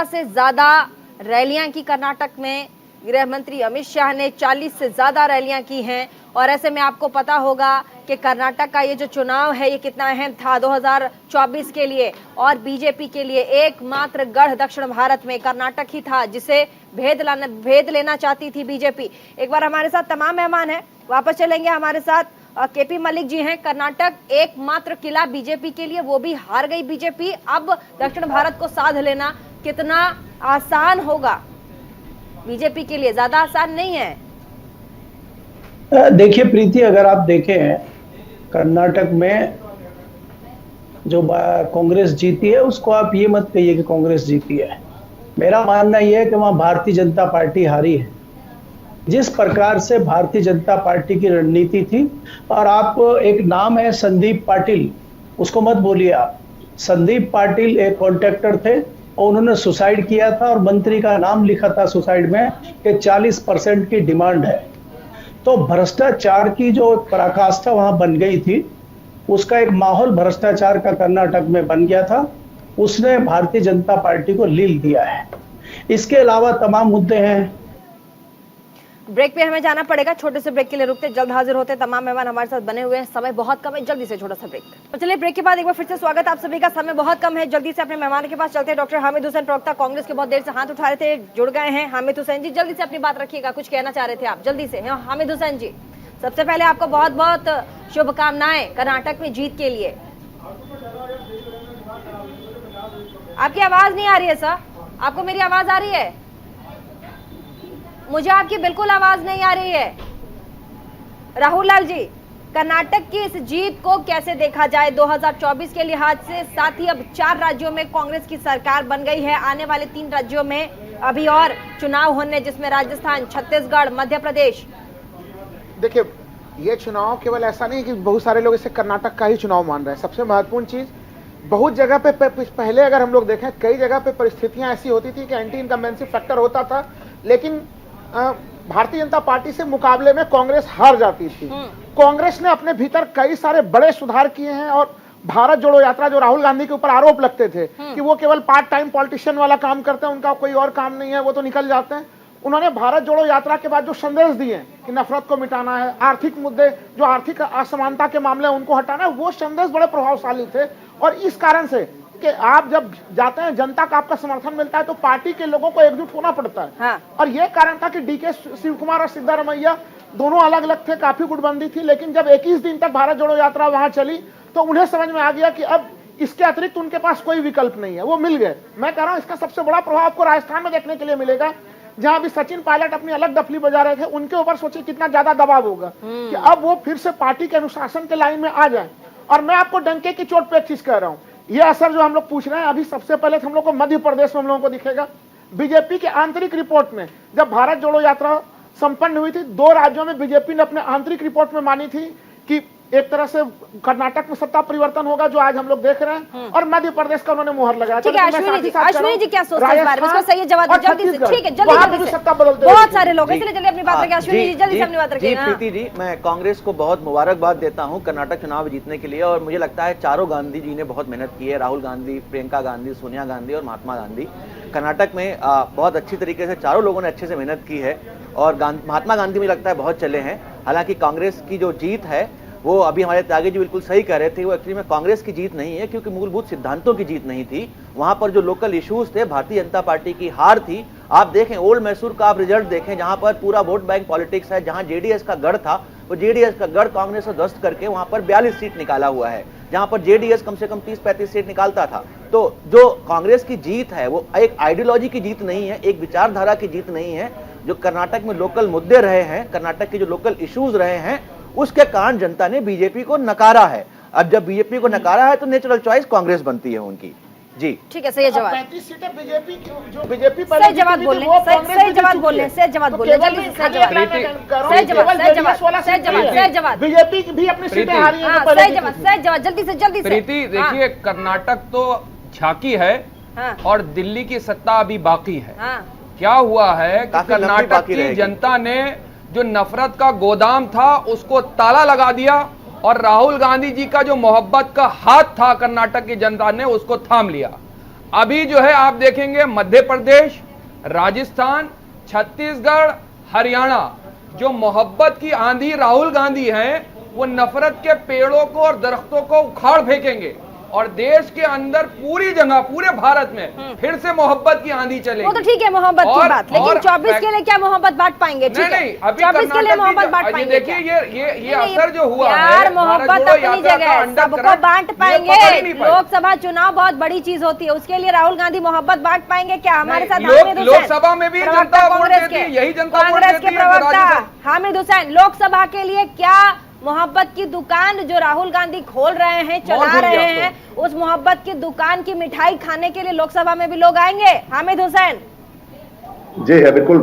से ज्यादा रैलियां की कर्नाटक में। गृह मंत्री अमित शाह ने 40 से ज्यादा रैलियां की हैं। और ऐसे में आपको पता होगा कि कर्नाटक का ये जो चुनाव है ये कितना अहम था 2024 के लिए और बीजेपी के लिए। एकमात्र गढ़ दक्षिण भारत में कर्नाटक ही था जिसे भेद लेना चाहती थी बीजेपी। एक बार हमारे साथ तमाम मेहमान हैं, वापस चलेंगे। हमारे साथ केपी मलिक जी हैं। कर्नाटक एकमात्र किला बीजेपी के लिए, वो भी हार गई बीजेपी। अब दक्षिण भारत को साध लेना कितना आसान होगा बीजेपी के लिए? ज्यादा आसान नहीं है। देखिए प्रीति, अगर आप देखें कर्नाटक में जो कांग्रेस जीती है उसको आप ये मत कहिए कि कांग्रेस जीती है। मेरा मानना यह है कि वहां भारतीय जनता पार्टी हारी है। जिस प्रकार से भारतीय जनता पार्टी की रणनीति थी। और आप एक नाम है संदीप पाटिल, उसको मत बोलिए आप। संदीप पाटिल एक कॉन्ट्रैक्टर थे और उन्होंने सुसाइड किया था और मंत्री का नाम लिखा था सुसाइड में कि 40% की डिमांड है। तो भ्रष्टाचार की जो पराकाष्ठा वहां बन गई थी, उसका एक माहौल भ्रष्टाचार का कर्नाटक में बन गया था। उसने भारतीय जनता पार्टी को लील दिया है। इसके अलावा तमाम मुद्दे हैं। ब्रेक पे हमें जाना पड़ेगा, छोटे से ब्रेक के लिए रुकते, जल्द हाजिर होते। तमाम मेहमान हमारे साथ बने हुए हैं, समय बहुत कम है, जल्दी से छोटा सा ब्रेक। तो चलिए ब्रेक के बाद एक बार फिर से स्वागत आप सभी का। समय बहुत कम है, जल्दी से अपने मेहमान के पास चलते हैं। डॉक्टर हामिद हुसैन, प्रवक्ता कांग्रेस के, बहुत देर से हाथ उठा रहे थे, जुड़ गए हैं। हामिद हुसैन जी, जल्दी से अपनी बात रखिएगा, कुछ कहना चाह रहे थे आप, जल्दी से। हामिद हुसैन जी, सबसे पहले आपको बहुत बहुत शुभकामनाएं कर्नाटक में जीत के लिए। आपकी आवाज नहीं आ रही है सर, आपको मेरी आवाज आ रही है? मुझे आपकी बिल्कुल आवाज नहीं आ रही है। राहुल लाल जी, कर्नाटक की इस जीत को कैसे देखा जाए 2024 के लिहाज से? साथ ही अब 4 राज्यों में कांग्रेस की सरकार बन गई है, आने वाले 3 राज्यों में अभी और चुनाव होने, जिसमें राजस्थान, छत्तीसगढ़, मध्य प्रदेश। देखिए, ये चुनाव केवल ऐसा नहीं कि बहुत सारे लोग इसे कर्नाटक का ही चुनाव मान रहे हैं। सबसे महत्वपूर्ण चीज, बहुत जगह पे पहले अगर हम लोग देखें, कई जगह पे परिस्थितियां ऐसी होती थी कि एंटी इनकम्बेंसी फैक्टर होता था, लेकिन भारतीय जनता पार्टी से मुकाबले में कांग्रेस हार जाती थी। कांग्रेस ने अपने भीतर कई सारे बड़े सुधार किए हैं। और भारत जोड़ो यात्रा, जो राहुल गांधी के ऊपर आरोप लगते थे कि वो केवल पार्ट टाइम पॉलिटिशियन वाला काम करते हैं, उनका कोई और काम नहीं है, वो तो निकल जाते हैं, उन्होंने भारत जोड़ो यात्रा के बाद जो संदेश दिए कि नफरत को मिटाना है, आर्थिक मुद्दे, जो आर्थिक असमानता के मामले उनको हटाना है, वो संदेश बड़े प्रभावशाली थे। और इस कारण से कि आप जब जाते हैं, जनता का आपका समर्थन मिलता है, तो पार्टी के लोगों को एकजुट होना पड़ता है। हाँ। और ये कारण था कि डीके शिव कुमार और सिद्धारमैया दोनों अलग अलग थे, काफी गुटबंदी थी, लेकिन जब 21 दिन तक भारत जोड़ो यात्रा वहां चली तो उन्हें समझ में आ गया कि अब इसके अतिरिक्त उनके पास कोई विकल्प नहीं है, वो मिल गए। मैं कह रहा हूं, इसका सबसे बड़ा प्रभाव आपको राजस्थान में देखने के लिए मिलेगा, जहां भी सचिन पायलट अपनी अलग डफली बजा रहे थे, उनके ऊपर सोचिए कितना ज्यादा दबाव होगा कि अब वो फिर से पार्टी के अनुशासन के लाइन में आ जाए। और मैं आपको डंके की चोट पे एक चीज कह रहा हूं, ये असर जो हम लोग पूछ रहे हैं, अभी सबसे पहले हम लोग को मध्य प्रदेश में हम लोगों को दिखेगा। बीजेपी के आंतरिक रिपोर्ट में जब भारत जोड़ो यात्रा संपन्न हुई थी, 2 राज्यों में बीजेपी ने अपने आंतरिक रिपोर्ट में मानी थी कि एक तरह से कर्नाटक में सत्ता परिवर्तन होगा, जो आज हम लोग देख रहे हैं, और मध्य प्रदेश का उन्होंने मुहर लगाया। ठीक है, अश्विनी जी क्या सोचते हैं इस बारे में? इसका सही जवाब जल्दी से। ठीक है, जल्दी से, सत्ता बदलते बहुत सारे लोग, इसलिए जल्दी अपनी बात रखें। अश्विनी जी, जल्दी से अपनी बात रखें। प्रीति जी, मैं कांग्रेस को बहुत मुबारकबाद देता हूं कर्नाटक चुनाव जीतने के लिए। और मुझे लगता है चारों गांधी जी ने बहुत मेहनत की है, राहुल गांधी, प्रियंका गांधी, सोनिया गांधी और महात्मा गांधी। कर्नाटक में बहुत अच्छी तरीके से चारों लोगों ने अच्छे से मेहनत की है। और महात्मा गांधी मुझे लगता है बहुत चले हैं। हालांकि कांग्रेस की जो जीत है, वो अभी हमारे त्यागी जी बिल्कुल सही कह रहे थे, वो एक्चुअली में कांग्रेस की जीत नहीं है, क्योंकि मूलभूत सिद्धांतों की जीत नहीं थी। वहां पर जो लोकल इश्यूज थे, भारतीय जनता पार्टी की हार थी। आप देखें ओल्ड मैसूर का आप रिजल्ट देखें, जहां पर पूरा वोट बैंक पॉलिटिक्स है, जहां जेडीएस का गढ़ था, वो जेडीएस का गढ़ कांग्रेस को ध्वस्त करके वहां पर 42 सीट निकाला हुआ है, जहां पर जेडीएस कम से कम 30-35 सीट निकालता था। तो जो कांग्रेस की जीत है, वो एक आइडियोलॉजी की जीत नहीं है, एक विचारधारा की जीत नहीं है। जो कर्नाटक में लोकल मुद्दे रहे हैं, कर्नाटक के जो लोकल इश्यूज रहे हैं, उसके कारण जनता ने बीजेपी को नकारा है। अब जब बीजेपी को नकारा है तो नेचुरल चॉइस कांग्रेस बनती है उनकी। जी ठीक है, सही जवाब। 35 सीटें बीजेपी, जो बीजेपी सही जवाब बोल रहे हैं, सही जवाब बोल रहे हैं, सही जवाब बोल रहे हैं, जल्दी से सही जवाब, सही जवाब, सही जवाब, सही जवाब, सही जवाब। बीजेपी भी अपनी सीटें हारी हैं, सही जवाब, सही जवाब, जल्दी से, जल्दी से। प्रीति, देखिए कर्नाटक तो झांकी है और दिल्ली की सत्ता अभी बाकी है। क्या हुआ है कि कर्नाटक की जनता ने जो नफरत का गोदाम था उसको ताला लगा दिया, और राहुल गांधी जी का जो मोहब्बत का हाथ था कर्नाटक की जनता ने उसको थाम लिया। अभी जो है आप देखेंगे मध्य प्रदेश, राजस्थान, छत्तीसगढ़, हरियाणा, जो मोहब्बत की आंधी राहुल गांधी है, वो नफरत के पेड़ों को और दरख्तों को उखाड़ फेंकेंगे, और देश के अंदर पूरी जगह, पूरे भारत में फिर से मोहब्बत की आंधी चलेगी। वो तो ठीक है मोहब्बत की बात, लेकिन 24 के लिए क्या मोहब्बत बांट पाएंगे? ठीक है, 24 के लिए मोहब्बत बांट पाएंगे? देखिए ये असर जो हुआ यार, मोहब्बत अपनी जगह, सबको बांट पाएंगे। लोकसभा चुनाव बहुत बड़ी चीज होती है, उसके लिए राहुल गांधी मोहब्बत बांट पाएंगे क्या? हमारे साथ लोकसभा में भी जनता कांग्रेस के प्रवक्ता हामिद हुसैन, लोकसभा के लिए क्या मोहब्बत की दुकान जो राहुल गांधी खोल रहे हैं, चला रहे हैं, उस मोहब्बत की दुकान की मिठाई खाने के लिए लोकसभा में भी लोग आएंगे? हामिद हुसैन जी है, बिल्कुल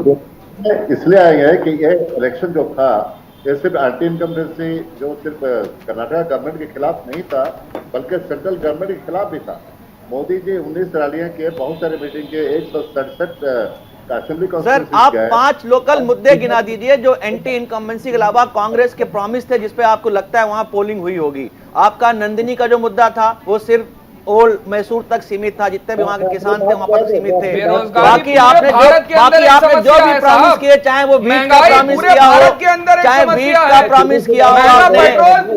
इसलिए आए हैं कि ये इलेक्शन जो था ये सिर्फ एंटी इनकम्बेंसी जो सिर्फ कर्नाटक गवर्नमेंट के खिलाफ नहीं था बल्कि सेंट्रल गवर्नमेंट के खिलाफ भी था। मोदी जी 19 रैलियां किए, बहुत सारे मीटिंग किए, 167 असेंबली सर आप 5 लोकल मुद्दे गिना दीजिए जो एंटी इनकम्बेंसी के अलावा कांग्रेस के प्रॉमिस थे जिसपे आपको लगता है वहां पोलिंग हुई होगी। आपका नंदिनी का जो मुद्दा था वो सिर्फ ओल्ड मैसूर तक सीमित था, जितने भी वहाँ के किसान थे वहाँ पर सीमित थे। बाकी आपने जो भी प्रॉमिस किए, चाहे वो वीट का प्रॉमिस किया हो, चाहे वीट का प्रॉमिस किया हो आपने,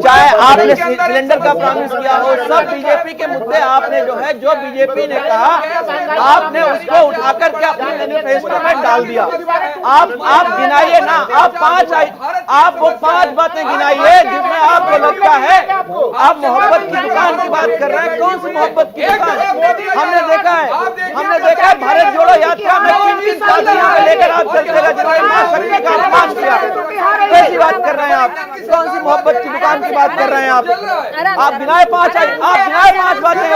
चाहे आपने सिलेंडर का प्रॉमिस किया हो, सब बीजेपी के मुद्दे आपने जो है, जो बीजेपी ने कहा आपने उसको उठाकर के अपने मैनिफेस्टो में डाल दिया। आप गिनाइए ना, आप वो 5 बातें गिनाइए जिसमें आपको लगता है आप मोहब्बत की दुकान की बात कर रहे हैं। कौन सी मोहब्बत की दुकान? हमने देखा है भारत जोड़ो यात्रा में 3 शादियों को लेकर आप चलते रहे, मां शक्ति का अपमान किया। कैसी बात कर रहे हैं आप? कौन सी मोहब्बत की दुकान की बात कर रहे हैं आप गिनाए 5 बातें,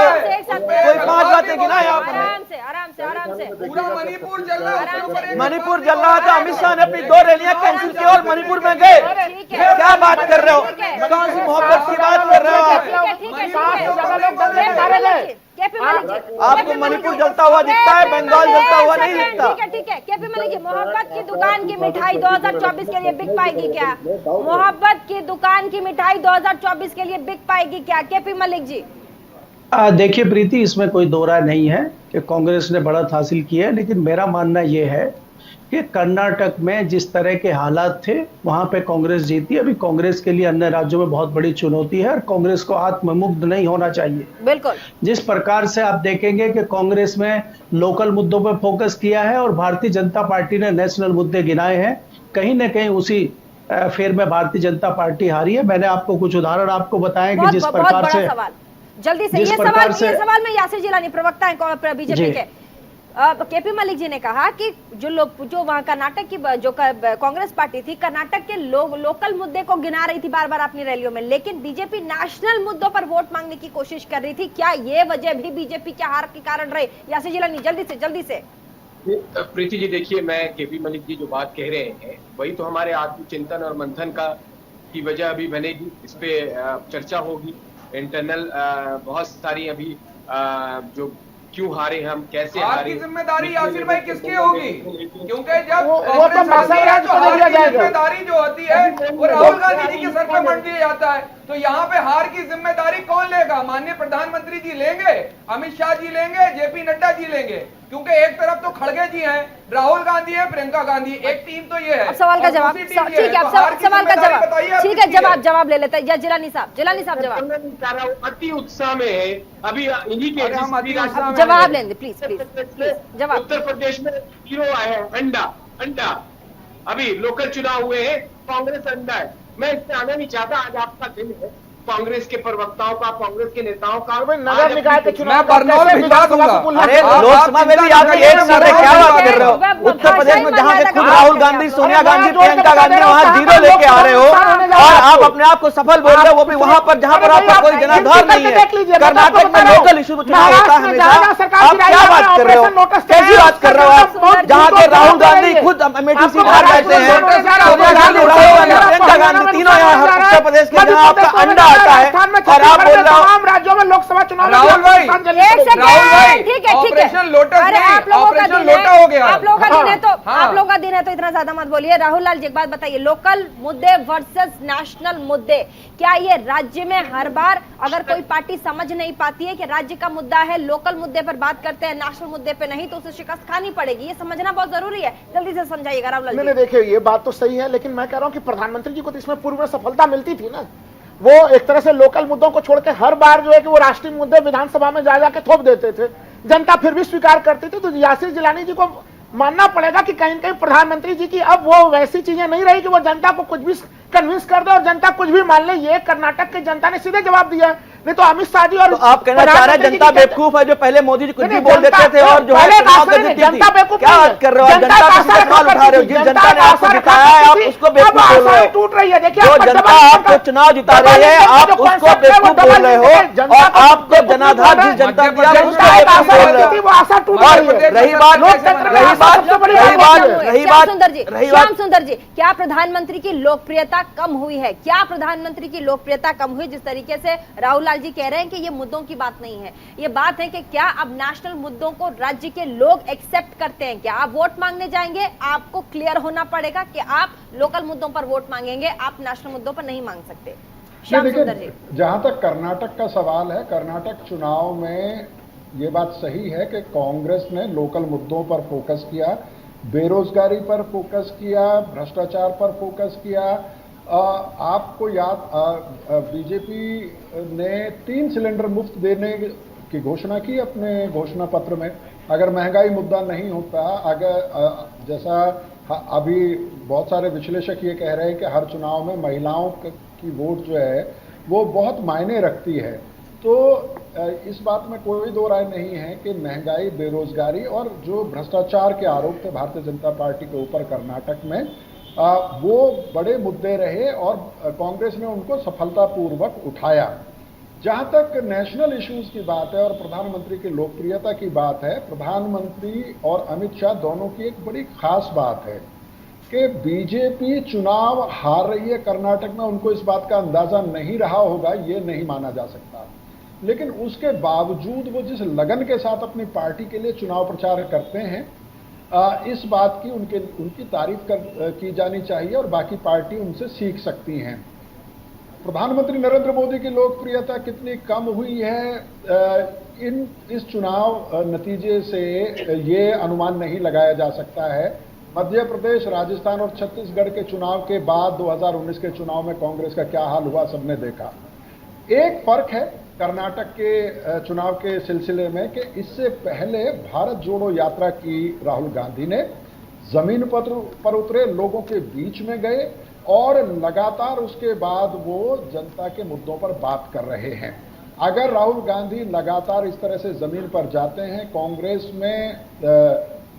कोई 5 बातें गिनाए आपने। आराम से पूरा मणिपुर जल रहा था, अमित शाह ने अपनी 2 रैलियां कैंसिल की और मणिपुर में गए। क्या बात कर रहे हो? कौन सी मोहब्बत की बात कर रहे हो आपको मणिपुर जलता हुआ दिखता है, बंगाल जलता हुआ नहीं दिखता। ठीक है केपी मलिक जी, मोहब्बत की दुकान की मिठाई 2024 के लिए बिक पाएगी क्या? मोहब्बत की दुकान की मिठाई 2024 के लिए बिक पाएगी क्या केपी मलिक जी? देखिए प्रीति, इसमें कोई दो राय नहीं है कि कांग्रेस ने बढ़त हासिल की है, लेकिन मेरा मानना यह है कि कर्नाटक में जिस तरह के हालात थे वहां पे कांग्रेस जीती। अभी कांग्रेस के लिए अन्य राज्यों में बहुत बड़ी चुनौती है और कांग्रेस को आत्ममुग्ध नहीं होना चाहिए। बिल्कुल जिस प्रकार से आप देखेंगे कि कांग्रेस में लोकल मुद्दों पर फोकस किया है और भारतीय जनता पार्टी ने नेशनल मुद्दे गिनाए हैं, कहीं ना कहीं उसी फेर में भारतीय जनता पार्टी हारी है। मैंने आपको कुछ उदाहरण आपको बताए कि जिस प्रकार से जल्दी से ये सवाल में यासिर जिलानी प्रवक्ता है बीजेपी के, केपी मलिक जी ने कहा कि जो वहाँ कर्नाटक की जो कांग्रेस पार्टी थी, कर्नाटक के लोकल मुद्दे को गिना रही थी बार बार अपनी रैलियों में, लेकिन बीजेपी नेशनल मुद्दों पर वोट मांगने की कोशिश कर रही थी। क्या ये वजह भी बीजेपी के हार के कारण रहे? यासिर जिलानी जल्दी से। प्रीति जी देखिए, मैं केपी मलिक जी जो बात कह रहे हैं वही तो हमारे आत्मचिंतन और मंथन की वजह अभी बनेगी। इस पे चर्चा होगी इंटरनल, बहुत सारी अभी जो क्यों हारे हम, कैसे हारे, की जिम्मेदारी यासिर भाई किसकी होगी? क्योंकि जब वो तो जिम्मेदारी जो होती है वो राहुल गांधी जी के सर पे मंड दिया जाता है, तो यहाँ पे हार की जिम्मेदारी कौन लेगा? माननीय प्रधानमंत्री जी लेंगे, अमित शाह जी लेंगे, जेपी नड्डा जी लेंगे, क्योंकि एक तरफ तो खड़गे जी हैं, राहुल गांधी है, प्रियंका गांधी, एक टीम तो ये है। सवाल का जवाब ठीक है, सवाल का जवाब ठीक है, जवाब ले लेते हैं। जिलानी साहब जवाब। अति उत्साह में है अभी इन्हीं के जवाब लेंगे प्लीज जवाब। उत्तर प्रदेश में हीरो आया है अंडा, अभी लोकल चुनाव हुए हैं, कांग्रेस अंडा है। मैं इससे आना नहीं चाहता, आज आपका दिन है कांग्रेस के प्रवक्ताओं का, कांग्रेस के नेताओं का। नगर निकाय के चुनाव अरे लोकसभा में भी आप एक साथ क्या बात कर रहे हो? उत्तर प्रदेश में जहां से खुद राहुल गांधी, सोनिया गांधी, प्रियंका गांधी वहां 0 लेके आ रहे हो और आप अपने आप को सफल बोल रहे हो, वो भी वहां पर जहां पर आपका कोई जनाधार नहीं है। कर्नाटक में लोकल इशू में चुनाव होता है हमेशा। आप क्या बात कर रहे हो? कैसी बात कर रहे हो आप? जहां के राहुल गांधी खुद अमेठी सीट हार बैठे हैं, सोनिया गांधी, राहुल गांधी, प्रियंका गांधी तीनों यहाँ उत्तर प्रदेश के जहां आपका अंडा आता है और आप बोल रहे हो तमाम राज्यों में लोकसभा चुनाव। राहुल भाई ठीक है ऑपरेशन लोटस अरे आप लोगों का दिन हो गया, आप लोगों का दिन है तो आप लोगों का दिन है तो इतना ज्यादा मत बोलिए। राहुल लाल जी एक बात बताइए, लोकल मुद्दे वर्सेस नेशनल मुद्दे, क्या ये राज्य में हर बार अगर कोई पार्टी समझ नहीं पाती है कि राज्य का मुद्दा है, लोकल मुद्दे पर बात करते हैं, नेशनल मुद्दे पे नहीं, तो उसे शिकस्त खानी पड़ेगी? ये समझना बहुत जरूरी है, जल्दी से समझाइएगा राहुल लाल जी। देखिए ये बात तो सही है, लेकिन मैं कह रहा हूँ कि प्रधानमंत्री जी को तो इसमें पूर्व में सफलता मिलती थी ना। वो एक तरह से लोकल मुद्दों को छोड़ के हर बार जो है कि वो राष्ट्रीय मुद्दे विधानसभा में जा के थोप देते थे, जनता फिर भी स्वीकार करती थी। तो यासिर जिलानी जी को मानना पड़ेगा कि कहीं कहीं प्रधानमंत्री जी की अब वो वैसी चीजें नहीं रही कि वो जनता को कुछ भी कन्विंस कर दे और जनता कुछ भी मान ले। ये कर्नाटक की जनता ने सीधे जवाब दिया है। नहीं तो अमित शाह जी और तो आप कहना चाह रहे हैं जनता बेवकूफ है जो पहले मोदी जी कुछ भी बोल देते थे और जो है जनता बेवकूफ क्या बात कर रहे हो? जनता का सवाल उठा रहे हो। जिस जनता ने आपको जिताया है आप उसको बेवकूफ बोल रहे हो। टूट रही है। देखिए जो जनता आपको चुनाव जिता रही है आप उसको बेवकूफ बोल रहे हो और आपको जनाधार जिस जनता दिया उसको बेवकूफ बोल रहे हो। श्याम सुंदर जी, क्या प्रधानमंत्री की लोकप्रियता कम हुई है? क्या प्रधानमंत्री की लोकप्रियता कम हुई? जिस तरीके से राहुल लाल जी कह रहे हैं कि ये मुद्दों की बात नहीं है, ये बात है कि क्या अब नेशनल मुद्दों को राज्य के लोग एक्सेप्ट करते हैं? क्या आप वोट मांगने जाएंगे, आपको क्लियर होना पड़ेगा कि आप लोकल मुद्दों पर वोट मांगेंगे, आप नेशनल मुद्दों पर नहीं मांग सकते। श्याम सुंदर जी, जहां तक कर्नाटक का सवाल है, कर्नाटक चुनाव में ये बात सही है कि कांग्रेस ने लोकल मुद्दों पर फोकस किया, बेरोजगारी पर फोकस किया, भ्रष्टाचार पर फोकस किया। आपको याद, बीजेपी ने 3 सिलेंडर मुफ्त देने की घोषणा की अपने घोषणा पत्र में। अगर महंगाई मुद्दा नहीं होता, अगर जैसा अभी बहुत सारे विश्लेषक ये कह रहे हैं कि हर चुनाव में महिलाओं की वोट जो है वो बहुत मायने रखती है, तो इस बात में कोई दो राय नहीं है कि महंगाई, बेरोजगारी और जो भ्रष्टाचार के आरोप थे भारतीय जनता पार्टी के ऊपर कर्नाटक में, वो बड़े मुद्दे रहे और कांग्रेस ने उनको सफलतापूर्वक उठाया। जहां तक नेशनल इश्यूज की बात है और प्रधानमंत्री की लोकप्रियता की बात है, प्रधानमंत्री और अमित शाह दोनों की एक बड़ी खास बात है कि बीजेपी चुनाव हार रही है कर्नाटक में। उनको इस बात का अंदाजा नहीं रहा होगा, ये नहीं माना जा सकता, लेकिन उसके बावजूद वो जिस लगन के साथ अपनी पार्टी के लिए चुनाव प्रचार करते हैं, इस बात की उनकी तारीफ की जानी चाहिए और बाकी पार्टी उनसे सीख सकती हैं। प्रधानमंत्री नरेंद्र मोदी की लोकप्रियता कितनी कम हुई है, इस चुनाव नतीजे से ये अनुमान नहीं लगाया जा सकता है। मध्य प्रदेश, राजस्थान और छत्तीसगढ़ के चुनाव के बाद 2019 के चुनाव में कांग्रेस का क्या हाल हुआ सबने देखा। एक फर्क है कर्नाटक के चुनाव के सिलसिले में कि इससे पहले भारत जोड़ो यात्रा की राहुल गांधी ने, जमीन पर उतरे, लोगों के बीच में गए और लगातार उसके बाद वो जनता के मुद्दों पर बात कर रहे हैं। अगर राहुल गांधी लगातार इस तरह से जमीन पर जाते हैं, कांग्रेस में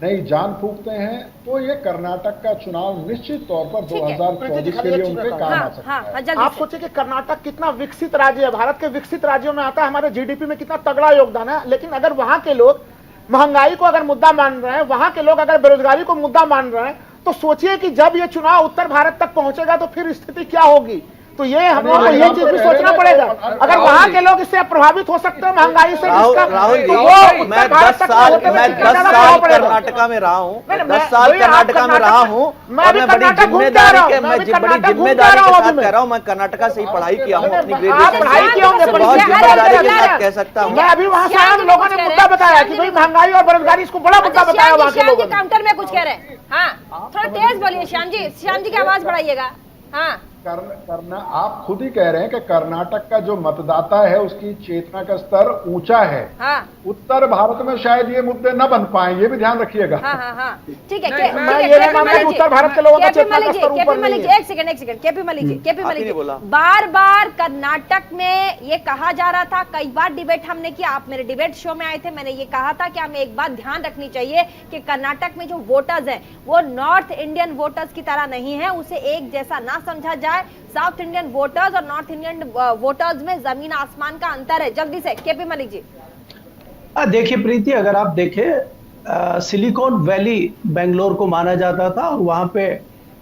नई जान फूंकते हैं, तो ये कर्नाटक का चुनाव निश्चित तौर पर 2024 के लिए उनके काम आ सकता है। आप सोचिए कि कर्नाटक कितना विकसित राज्य है, भारत के विकसित राज्यों में आता है, हमारे जीडीपी में कितना तगड़ा योगदान है, लेकिन अगर वहां के लोग महंगाई को अगर मुद्दा मान रहे हैं, वहां के लोग अगर बेरोजगारी को मुद्दा मान रहे हैं, तो सोचिए कि जब ये चुनाव उत्तर भारत तक पहुंचेगा तो फिर स्थिति क्या होगी। तो ये हम लोग को ये चीज भी सोचना पड़ेगा। अगर वहां के लोग इससे प्रभावित हो सकते हैं महंगाई से, राहुल जी, मैं 10 साल कर्नाटका में रहा हूँ, 10 साल कर्नाटका में रहा हूँ, मैं बड़ी जिम्मेदारी के साथ कह रहा हूँ, मैं कर्नाटका से ही पढ़ाई किया हूँ, अपनी ग्रेजुएशन बहुत जिम्मेदारी के साथ कह सकता हूँ। मैं अभी वहाँ से आया, लोगों ने मुद्दा बताया कि भाई महंगाई और बेरोजगारी, इसको बड़ा मुद्दा बताया वहाँ के लोगों ने। काउंटर में कुछ कह रहे हैं, हाँ थोड़ा तेज बोलिए श्याम जी की आवाज बढ़ाइएगा। हाँ, आप खुद ही कह रहे हैं कि कर्नाटक का जो मतदाता है उसकी चेतना का स्तर ऊंचा है। हाँ। उत्तर भारत में शायद ये मुद्दे न बन पाए, ये भी ध्यान रखिएगा। हाँ। ठीक है, उत्तर भारत के लोगों का चेतना का स्तर ऊपर नहीं है। एक सेकंड, केपी मलिक जी, बार कर्नाटक में ये कहा जा रहा था, कई बार डिबेट हमने किया, आप मेरे डिबेट शो में आए थे, मैंने ये कहा था कि हमें एक बात ध्यान रखनी चाहिए कि कर्नाटक में जो वोटर्स हैं वो नॉर्थ इंडियन वोटर्स की तरह नहीं है, उसे एक जैसा ना समझा जाए। साउथ इंडियन वोटर्स और नॉर्थ इंडियन वोटर्स में जमीन आसमान का अंतर है। जल्दी से केपी मलिक जी। देखिए प्रीति, अगर आप देखें, सिलिकॉन वैली बेंगलोर को माना जाता था और वहां पे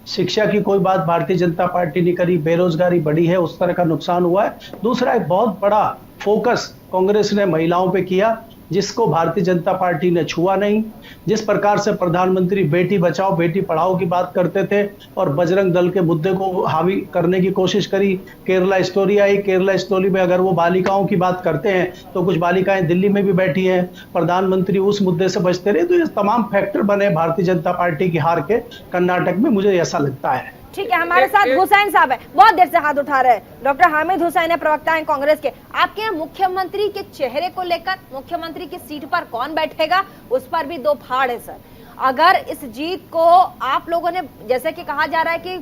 शिक्षा की कोई बात भारतीय जनता पार्टी ने करी, बेरोजगारी बढ़ी है, उस तरह का नुकसान हुआ है। दूसरा, एक बहुत बड़ा फोकस कांग्रेस ने महिलाओं पे किया, जिसको भारतीय जनता पार्टी ने छुआ नहीं। जिस प्रकार से प्रधानमंत्री बेटी बचाओ बेटी पढ़ाओ की बात करते थे और बजरंग दल के मुद्दे को हावी करने की कोशिश करी, Kerala story I, Kerala story में अगर वो बालिकाओं की बात करते हैं तो कुछ बालिकाएं दिल्ली में भी बैठी हैं, प्रधानमंत्री उस मुद्दे से बचते रहे। तो ये तमाम फैक्टर बने भारतीय जनता पार्टी की हार के कर्नाटक में, मुझे ऐसा लगता है। ठीक है, हमारे साथ हुसैन साहब है, बहुत देर से हाथ उठा रहे हैं। डॉक्टर हामिद हुसैन है, प्रवक्ता हैं कांग्रेस के। आपके यहाँ मुख्यमंत्री के चेहरे को लेकर, मुख्यमंत्री की सीट पर कौन बैठेगा, उस पर भी दो फाड़ है सर। अगर इस जीत को आप लोगों ने, जैसे कि कहा जा रहा है कि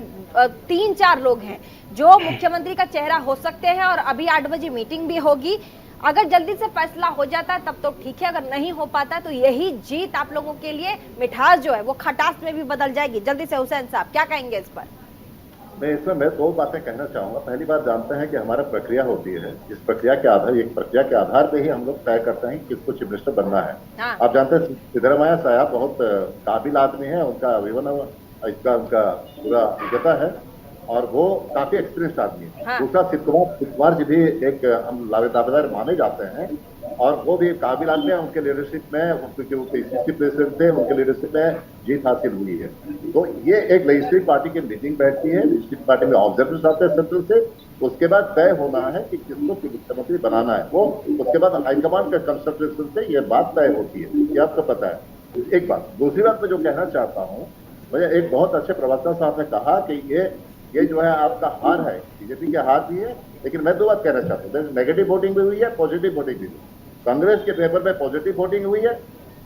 3-4 लोग हैं जो मुख्यमंत्री का चेहरा हो सकते हैं और अभी 8 बजे मीटिंग भी होगी, अगर जल्दी से फैसला हो जाता है तब तो ठीक है, अगर नहीं हो पाता है तो यही जीत आप लोगों के लिए मिठास जो है वो खटास में भी बदल जाएगी। जल्दी से हुसैन साहब क्या कहेंगे इस पर? मैं 2 बातें कहना चाहूंगा। पहली बात, जानते हैं कि हमारा प्रक्रिया होती है, इस प्रक्रिया के आधार पे ही हम लोग तय करते हैं कि किसको चीफ मिनिस्टर बनना है। हाँ। आप जानते हैं सिद्धरामैया साहब बहुत काबिल आदमी है, उनका उनका पूरा योग्यता है और वो काफी एक्सपीरियंस आदमी है। हाँ। दूसरा शिव कुमार जी भी एक हम दावेदार माने जाते हैं और वो भी काबिल आदमी है। उनके लीडरशिप में, क्योंकि वो पीसीसी प्रेसिडेंट थे, उनके लीडरशिप में जीत हासिल हुई है। तो ये एक लेजिस्लेटिव पार्टी की मीटिंग बैठती है, लेजिस्लेटिव पार्टी में ऑब्जर्वर्स आते हैं सेंट्रल से, उसके बाद तय होना है कि किसको मुख्यमंत्री बनाना है। वो उसके बाद हाईकमान के कंसल्टेशन से ये बात तय होती है, ये आपको पता है। एक बात। दूसरी बात मैं जो कहना चाहता हूँ, मुझे एक बहुत अच्छे प्रवक्ता साहब ने कहा कि ये जो है आपका हार है, बीजेपी के हार भी है, लेकिन मैं 2 बात कहना चाहता हूँ। नेगेटिव वोटिंग भी हुई है, पॉजिटिव वोटिंग भी हुई। कांग्रेस के पेपर में पॉजिटिव वोटिंग हुई है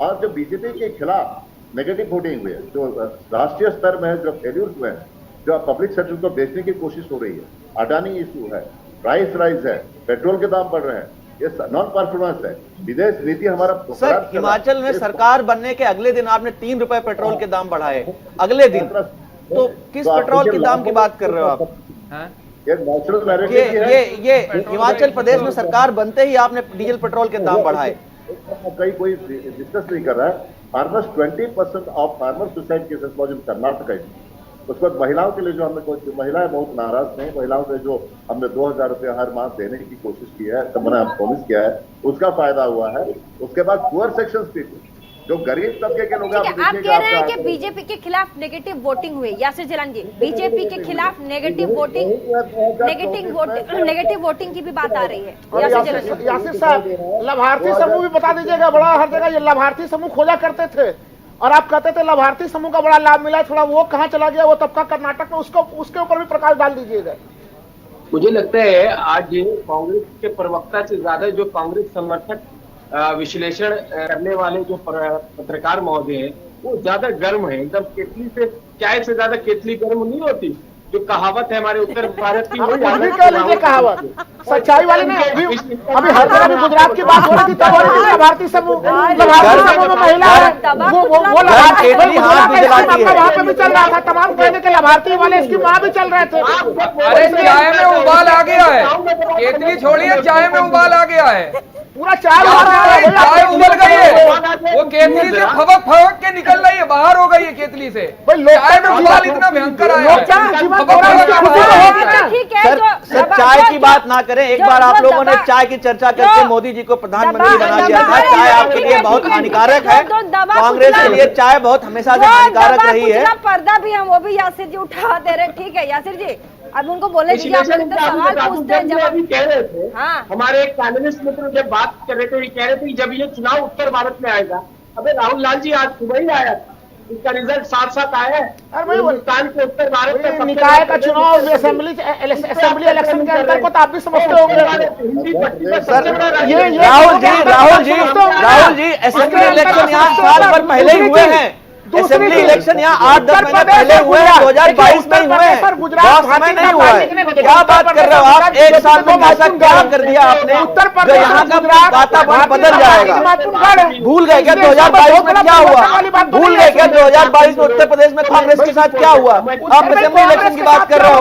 और जो बीजेपी के खिलाफ नेगेटिव वोटिंग हुई है, जो राष्ट्रीय स्तर में जो फेल्यूर हुए हैं, जो पब्लिक सेक्टर को बेचने की कोशिश हो रही है, अडानी इशू है, प्राइस राइज है, पेट्रोल के दाम बढ़ रहे हैं, ये नॉन परफॉर्मेंस है, विदेश नीति हमारा। सर, हिमाचल में सरकार बनने के अगले दिन आपने 3 रुपए पेट्रोल के दाम बढ़ाए, अगले दिन। तो किस पेट्रोल के दाम की बात कर रहे हो आप? ये हिमाचल प्रदेश में सरकार बनते ही आपने डीजल पेट्रोल के दाम बढ़ाए। कोई डिस्कस नहीं कर रहा है। Farmers 20% of farmer suicide cases मौज इन कर्नाटक। उसके बाद महिलाओं के लिए जो हमने, महिलाएं बहुत नाराज नहीं, महिलाओं से जो हमने 2000 रुपये हर माह देने की कोशिश की है, मैंने प्रॉमिस किया है, उसका फायदा हुआ है। उसके बाद पुअर सेक्शन पीपल, जो गरीब तबके के लोग, आप कह रहे हैं कि बीजेपी के खिलाफ नेगेटिव वोटिंग हुई। यासिर जिलानी जी, बीजेपी के खिलाफ नेगेटिव वोटिंग की भी बात आ रही है। यासिर साहब, लाभार्थी समूह भी बता दीजिएगा। बड़ा हर जगह ये लाभार्थी समूह खोजा करते थे और आप कहते थे लाभार्थी समूह का बड़ा लाभ मिला है, थोड़ा वो कहाँ चला गया वो तबका कर्नाटक में, उसके ऊपर भी प्रकाश डाल दीजिएगा। मुझे लगता है आज कांग्रेस के प्रवक्ता से ज्यादा जो कांग्रेस समर्थक विश्लेषण करने वाले जो पत्रकार महोदय हैं, वो ज्यादा गर्म है, एकदम केतली से, चाय से ज्यादा केतली गर्म नहीं होती। जो कहावत है हमारे उत्तर भारत की, वो कहावत सच्चाई वाली नहीं। अभी हर जगह गुजरात की बात हो रही थी, तब लाभार्थी समूह में महिला है, वो लाभार्थी वहाँ पे भी चल रहा था। तमाम कहने के लाभार्थी वाले इसकी माँ भी चल रहे थे। अरे चाय में उबाल आ गया है, केतली छोड़िए, चाय में उबाल आ गया है, पूरा चाय उबल गई है, वो केतली से फवक के निकल रही है, बाहर हो गई है केतली से। चाय में उबाल इतना भयंकर आया है। सर, चाय की बात ना करें। एक बार आप लोगों ने चाय की चर्चा करके मोदी जी को प्रधानमंत्री बना दिया था। चाय आपके लिए बहुत हानिकारक है, कांग्रेस के लिए चाय बहुत हमेशा से हानिकारक रही है। पर्दा भी हम वो भी यासिर जी उठा दे रहे। ठीक है यासिर जी, अब उनको बोले कि आप सवाल पूछते हैं, जवाब कह रहे थे। हाँ। हमारे एक पैनलिस्ट मित्र जब बात कर रहे थे, कह रहे थे जब ये चुनाव उत्तर भारत में आएगा। अबे राहुल लाल जी आज सुबह ही आया था, इसका रिजल्ट साथ आया है। हिंदुस्तान के उत्तर भारत में निकाय का चुनाव, असेंबली इलेक्शन के अंदर को तो आप भी समझते होंगे। राहुल जी, असेंबली इलेक्शन यहाँ साल भर पहले ही हुए हैं। असेंबली इलेक्शन यहाँ 8-10 महीने पहले हुए हैं, 2022 में ही हुए हैं, बहुत समय नहीं हुआ है। क्या बात कर रहे हो आप? एक साल में ऐसा क्या कर दिया आपने जो यहाँ का वातावरण बदल जाएगा? भूल गए क्या 2022 में क्या हुआ? भूल गए क्या 2022 में उत्तर प्रदेश में कांग्रेस के साथ क्या हुआ? आप असेंबली इलेक्शन की बात कर रहे हो,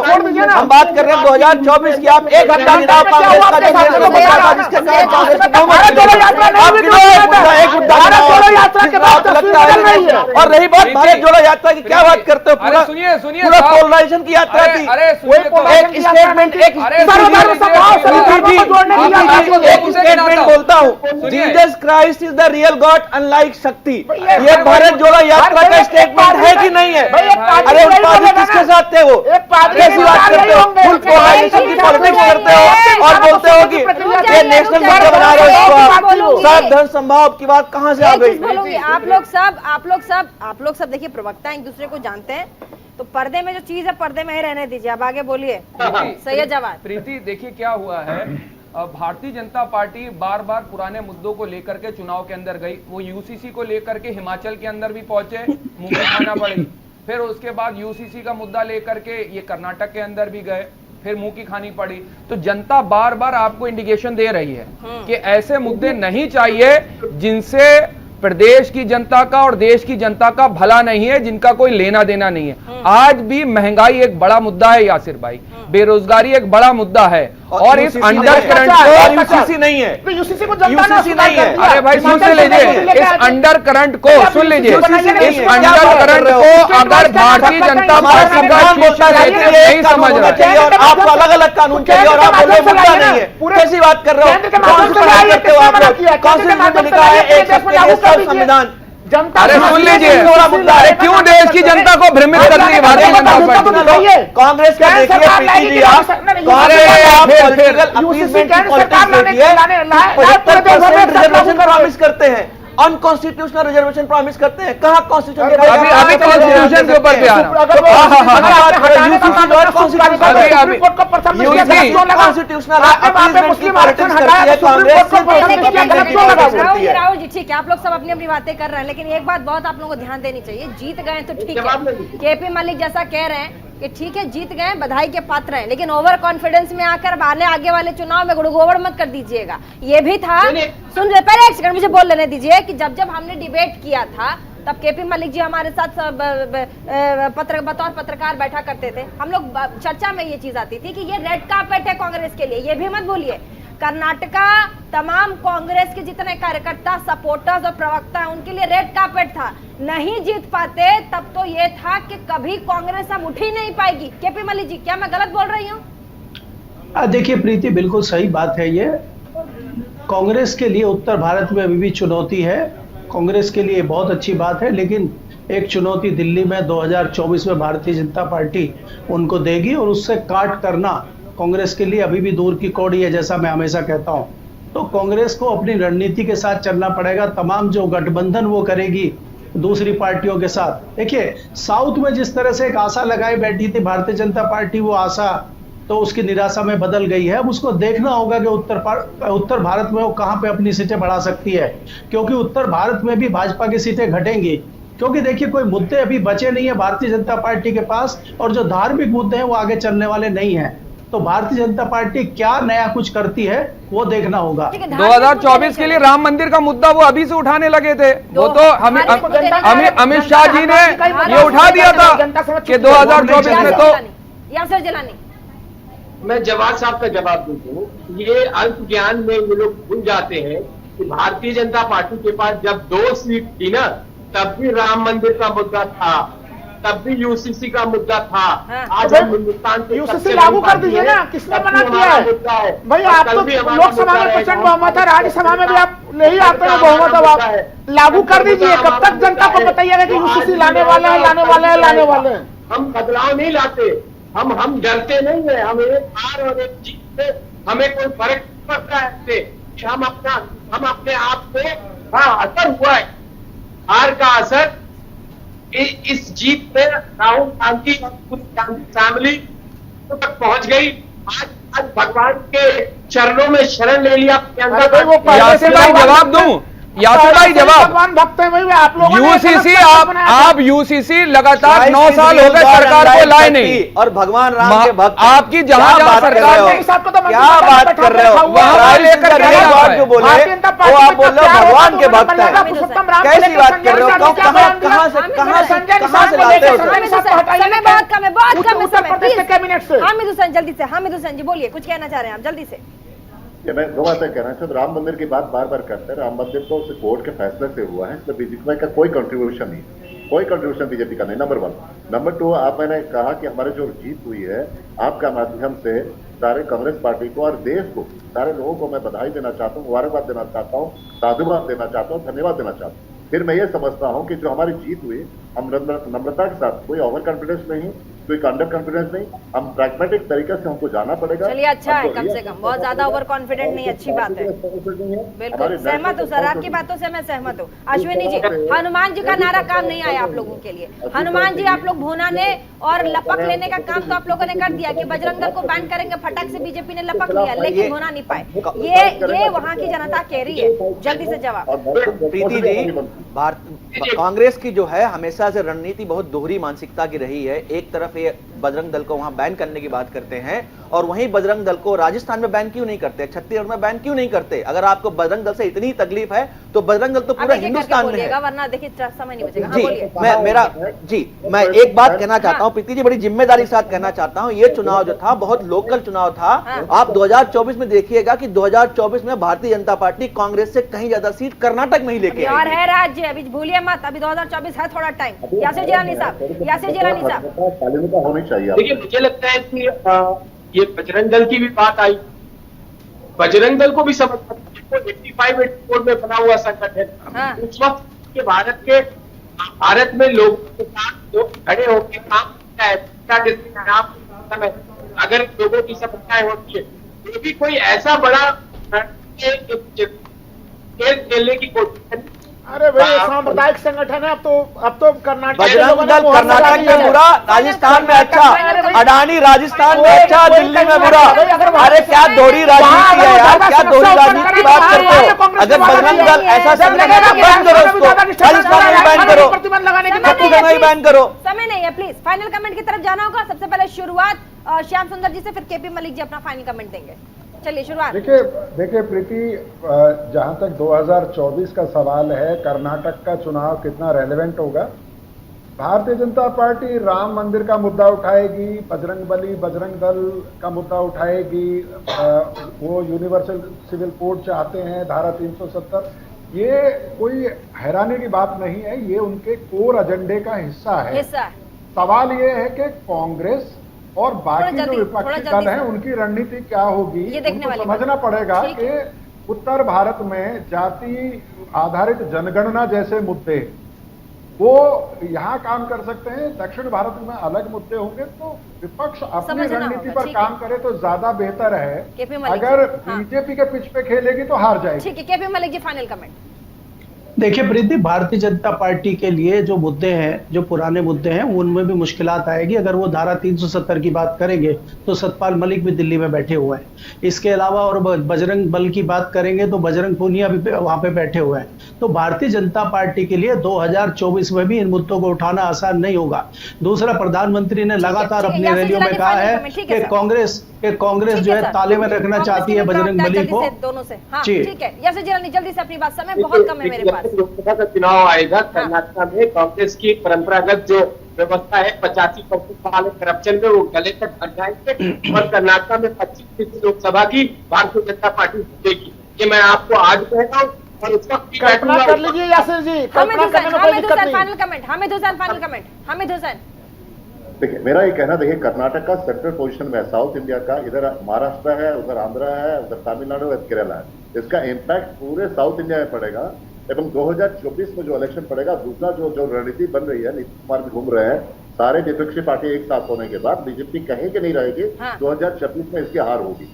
हम बात कर रहे हैं 2024 की। आप एक घंटा गिनाओ कांग्रेस का जिसके साथ कांग्रेस की बहुमत लगता है। और रही बात भारत जोड़ो यात्रा की, क्या बात करते हो? पूरा पूरा पोलराइजेशन की यात्रा थी। एक स्टेटमेंट बोलता हूँ, Jesus Christ is the real God unlike शक्ति। ये भारत जोड़ो यात्रा का स्टेटमेंट है कि नहीं है? अरे पादरी किसके साथ थे वो? कैसी बात करते हो? फुल पोलराइजेशन की पॉलिटिक्स करते हो और बोलते हो कि ये नेशनल मुद्दा बना रहे हो। सब धन संभाव की बात कहाँ से आ गई? आप लोग सब देखिए, प्रवक्ता एक दूसरे को जानते हैं, तो पर्दे में जो चीज है पर्दे में ही रहने दीजिए। अब आगे बोलिए। सही है जवाब। प्रीति, देखिए क्या हुआ है, भारतीय जनता पार्टी बार बार पुराने मुद्दों को लेकर के चुनाव के अंदर गई। वो यूसीसी को लेकर के हिमाचल के अंदर भी पहुंचे, मुंह खाना पड़ी। फिर उसके बाद यूसीसी का मुद्दा लेकर के ये कर्नाटक के अंदर भी गए, फिर मुंह की खानी पड़ी। तो जनता बार बार आपको इंडिकेशन दे रही है कि ऐसे मुद्दे नहीं चाहिए जिनसे प्रदेश की जनता का और देश की जनता का भला नहीं है, जिनका कोई लेना देना नहीं है। आज भी महंगाई एक बड़ा मुद्दा है यासिर भाई, बेरोजगारी एक बड़ा मुद्दा है, और इस अंडर करंट को यूसीसी नहीं है, यूसीसी को जनता ने नहीं है। अरे भाई सुन लीजिए, इस अंडर करंट को सुन लीजिए, इस अंडर करंट को अगर भारतीय जनता पार्टी का नहीं समझ रहा है, और आपको अलग अलग कानून चाहिए और आप बोले मुद्दा नहीं है, कैसी बात कर रहे हो? कौन सी पढ़ाई करते हो आप लोग? कॉन्स्टिट्यूशन में लिखा है एक संविधान। अरे सुन लीजिए, अरे क्यों देश की जनता को भ्रमित कर रही है भारतीय जनता पार्टी? कांग्रेस का देखिए प्रीति जी, आप रिजर्वेशन प्रॉमिस करते हैं, अनकॉन्स्टिट्यूशनल रिजर्वेशन प्रॉमिस करते हैं। कहाँ कॉन्स्टिट्यूशन अभी कॉन्स्टिट्यूशन के ऊपर राहुल जी ठीक है, आप लोग सब अपनी अपनी बातें कर रहे हैं, लेकिन एक बात बहुत आप लोगों को ध्यान देनी चाहिए, जीत गए तो ठीक है, केपी मलिक जैसा कह रहे हैं कि ठीक है जीत गए, बधाई के पात्र हैं, लेकिन ओवर कॉन्फिडेंस में आकर आगे वाले चुनाव में गुड़गोबर मत कर दीजिएगा। ये भी था, सुन रहे पहले एक सेकंड मुझे बोल लेने दीजिए, कि जब जब हमने डिबेट किया था तब केपी मलिक जी हमारे साथ बतौर पत्रकार बैठा करते थे। हम लोग चर्चा में ये चीज आती थी कि ये रेड कार्पेट है कांग्रेस के लिए, ये भी मत भूलिए। कर्नाटका तमाम कांग्रेस के जितने कार्यकर्ता, सपोर्टर्स और प्रवक्ता हैं, उनके लिए रेड कार्पेट था। नहीं जीत पाते तब तो ये था कि कभी कांग्रेस अब उठ ही नहीं पाएगी। केपी मलिक जी, क्या मैं गलत बोल रही हूँ? देखिए प्रीति, बिल्कुल सही बात है। ये कांग्रेस के लिए उत्तर भारत में अभी भी चुनौती है, कांग्रेस के लिए बहुत अच्छी बात है, लेकिन एक चुनौती दिल्ली में 2024 में भारतीय जनता पार्टी उनको देगी, और उससे काट करना कांग्रेस के लिए अभी भी दूर की कौड़ी है, जैसा मैं हमेशा कहता हूं। तो कांग्रेस को अपनी रणनीति के साथ चलना पड़ेगा। तमाम जो गठबंधन वो करेगी दूसरी पार्टियों के साथ। देखिए साउथ में जिस तरह से एक आशा लगाई बैठी थी भारतीय जनता पार्टी, वो आशा तो उसकी निराशा में बदल गई है। अब उसको देखना होगा कि उत्तर भारत में वो कहां पे अपनी सीटें बढ़ा सकती है, क्योंकि उत्तर भारत में भी भाजपा की सीटें घटेंगी। क्योंकि देखिए कोई मुद्दे अभी बचे नहीं है भारतीय जनता पार्टी के पास, और जो धार्मिक मुद्दे हैं वो आगे चलने वाले नहीं हैं। तो भारतीय जनता पार्टी क्या नया कुछ करती है वो देखना होगा। 2024 के लिए राम मंदिर का मुद्दा वो अभी से उठाने लगे थे, वो तो अमित शाह जी ने ये उठा दिया था कि 2024 में तो यासिर जिलानी। मैं जवाब साहब का जवाब दूं, ये अल्प ज्ञान में ये लोग भूल जाते हैं कि भारतीय जनता पार्टी के पास जब 2 सीट थी ना, तब भी राम मंदिर का मुद्दा था, तब भी यूसीसी का मुद्दा था। आज हम हिंदुस्तान के यूसीसी लागू कर दीजिए ना, किसने मना किया है? भाई आप तो लोकसभा में प्रचंड बहुमत है, राज्यसभा में भी आप नहीं आते हैं बहुमत, अब आप लागू कर दीजिए। कब तक जनता को बताइएगा कि यूसीसी लाने वाले हैं, लाने वाले हैं, लाने वाले हैं? हम बदलाव नहीं लाते, हम डरते नहीं है। हम एक हार और एक जीत से हमें कोई फर्क नहीं पड़ता है कि हम अपने आप को, हाँ असर हुआ है, हार का असर इस जीत में राहुल गांधी और पूरी गांधी फैमिली तक पहुंच गई। आज भगवान के चरणों में शरण ले लिया। जवाब दूं यासिर भाई, जवाब भगवान भक्त है वही आप लोग। यूसीसी आप यूसीसी लगातार 9 साल हो गए सरकार को लाए नहीं, और भगवान राम के भक्त आपकी जहां जहां सरकार क्या बात कर रहे हो? वहां लेकर जो बोले वो आप बोल रहे हो भगवान के भक्त है, कैसी बात कर रहे हो? कहां से लाते हो? हामिद हुसैन जल्दी से, हामिद हुसैन जी बोलिए, कुछ कहना चाह रहे हैं आप जल्दी से। मैं 2 बातें कहना चाहता हूँ। राम मंदिर की बात बार बार करते हैं, राम मंदिर तो कोर्ट के फैसले से हुआ है, इसमें बीजेपी का कोई कंट्रीब्यूशन नहीं, कोई कंट्रीब्यूशन बीजेपी का नहीं, नंबर 1। नंबर 2, आप मैंने कहा कि हमारे जो जीत हुई है आपका माध्यम से सारे कांग्रेस पार्टी को और देश को, सारे लोगों को मैं बधाई देना चाहता हूँ, मुबारकबाद देना चाहता हूँ, साधुवाद देना चाहता हूँ, धन्यवाद देना चाहता हूँ। फिर मैं ये समझता हूँ कि जो हमारी जीत हुई, हम नम्रता के साथ, कोई ओवर कॉन्फिडेंस नहीं, कोई अंडर कॉन्फिडेंस नहीं, हम प्रैग्मेटिक तरीके से हमको जाना पड़ेगा। चलिए अच्छा है, कम से कम बहुत ज्यादा ओवर कॉन्फिडेंट नहीं, अच्छी बात है। बिल्कुल सहमत हूँ सर, आपकी बातों से मैं सहमत हूँ। अश्विनी जी, हनुमान जी का नारा काम नहीं आया आप लोगों के लिए। हनुमान जी आप लोग भुनाने और लपक लेने का काम तो आप लोगों ने कर दिया कि बजरंग दल को बैन करेंगे, फटाक से बीजेपी ने लपक लिया, लेकिन भुना नहीं पाए। ये वहाँ की जनता कह रही है, जल्दी से जवाब। प्रीति जी, कांग्रेस की जो है हमेशा से रणनीति बहुत दोहरी मानसिकता की रही है। एक तरफ ये बजरंग दल को वहां बैन करने की बात करते हैं और वहीं बजरंग दल को राजस्थान में बैन क्यों नहीं करते, छत्तीसगढ़ में बैन क्यों नहीं करते? अगर आपको बजरंग दल से इतनी तकलीफ है तो बजरंग दल तो पूरा हिंदुस्तान में है, वरना देखिए समय नहीं बचेगा। मैं एक बात कहना चाहता हूं प्रीति जी, बड़ी जिम्मेदारी के साथ कहना चाहता हूं, ये चुनाव जो था बहुत लोकल चुनाव था। आप 2024 में देखिएगा कि 2024 में भारतीय जनता पार्टी कांग्रेस से कहीं ज्यादा सीट कर्नाटक में ही लेके और है राज्य, अभी भूलिए मत, अभी 2024 है थोड़ा टाइम। यासिर जिलानी साहब देखिए, मुझे लगता है कि ये बजरंग दल की भी बात आई, बजरंग दल को भी समझ 85-84 में बना हुआ संगठन उस वक्त के भारत में लोगों के साथ लोग खड़े होकर काम करता है। अगर लोगों की समस्याएं होती है तो भी कोई ऐसा बड़ा खेल खेलने की कोशिश। अरे भाई सांप्रदायिक संगठन है, अब तो कर्नाटक बजरंग दल कर्नाटक में बुरा, राजस्थान में अच्छा, अडानी राजस्थान में अच्छा, दिल्ली में बुरा। अरे क्या दोहरी राजनीति है यार, क्या दोहरी राजनीति की बात करते हो? अगर बजरंग दल ऐसा संगठन है बैन करो उसको, राजस्थान में बैन करो, छत्तीसगढ़ में बैन करो। समय नहीं है, प्लीज फाइनल कमेंट की तरफ जाना होगा। सबसे पहले शुरुआत श्याम सुंदर जी से, फिर केपी मलिक जी अपना फाइनल कमेंट देंगे। चलिए शुरुआत। देखिए प्रीति, जहां तक 2024 का सवाल है, कर्नाटक का चुनाव कितना रेलेवेंट होगा, भारतीय जनता पार्टी राम मंदिर का मुद्दा उठाएगी, बजरंग दल का मुद्दा उठाएगी, वो यूनिवर्सल सिविल कोड चाहते हैं, धारा 370। ये कोई हैरानी की बात नहीं है, ये उनके कोर एजेंडे का हिस्सा है। सवाल ये है कि कांग्रेस और बाकी जो विपक्षी दल हैं उनकी रणनीति क्या होगी, उनको समझना पड़ेगा कि उत्तर भारत में जाति आधारित जनगणना जैसे मुद्दे वो यहाँ काम कर सकते हैं, दक्षिण भारत में अलग मुद्दे होंगे, तो विपक्ष अपनी रणनीति पर काम करे तो ज्यादा बेहतर है। अगर बीजेपी के पिच पे खेलेगी तो हार जाएगी। ठीक है, KP Malik ji final comment. देखिए प्रीति, भारतीय जनता पार्टी के लिए जो मुद्दे हैं, जो पुराने मुद्दे हैं, उनमें भी मुश्किलात आएगी। अगर वो धारा 370 की बात करेंगे तो सतपाल मलिक भी दिल्ली में बैठे हुए हैं। इसके अलावा और बजरंग बल की बात करेंगे तो बजरंग पूनिया भी वहां पे बैठे हुए हैं। तो भारतीय जनता पार्टी के लिए 2024 में भी इन मुद्दों को उठाना आसान नहीं होगा। दूसरा, प्रधानमंत्री ने लगातार अपनी रैलियों में कहा है कि कांग्रेस जो है ताले में रखना चाहती है बजरंग बली को। दोनों से ठीक है, यासिर जिलानी जल्दी से अपनी बात, समय बहुत कम है मेरे पास। लोकसभा का चुनाव आएगा, कर्नाटक में कांग्रेस की परंपरागत जो व्यवस्था है 85% वाले करप्शन में वो गले तक हट जाएंगे और कर्नाटक में 25% लोकसभा की भारतीय जनता पार्टी जीतेगी। ये मैं आपको आज कह रहा हूँ और उस वक्त कल्पना कर लीजिए यासिर जी, कल्पना करने में कोई दिक्कत नहीं। Final comment Hamid Hussain. देखिए, मेरा ये कहना, देखिए कर्नाटक का सेंट्रल पोजीशन में है साउथ इंडिया का, इधर महाराष्ट्र है, उधर आंध्र है, उधर तमिलनाडु है, केरला है। इसका इम्पैक्ट पूरे साउथ इंडिया में पड़ेगा एवं 2024 में जो इलेक्शन पड़ेगा, दूसरा जो रणनीति बन रही है, नीतीश कुमार भी घूम रहे हैं, सारे विपक्षी पार्टी एक साथ होने के बाद बीजेपी कहीं के नहीं रहेगी। 2026 में इसकी हार होगी।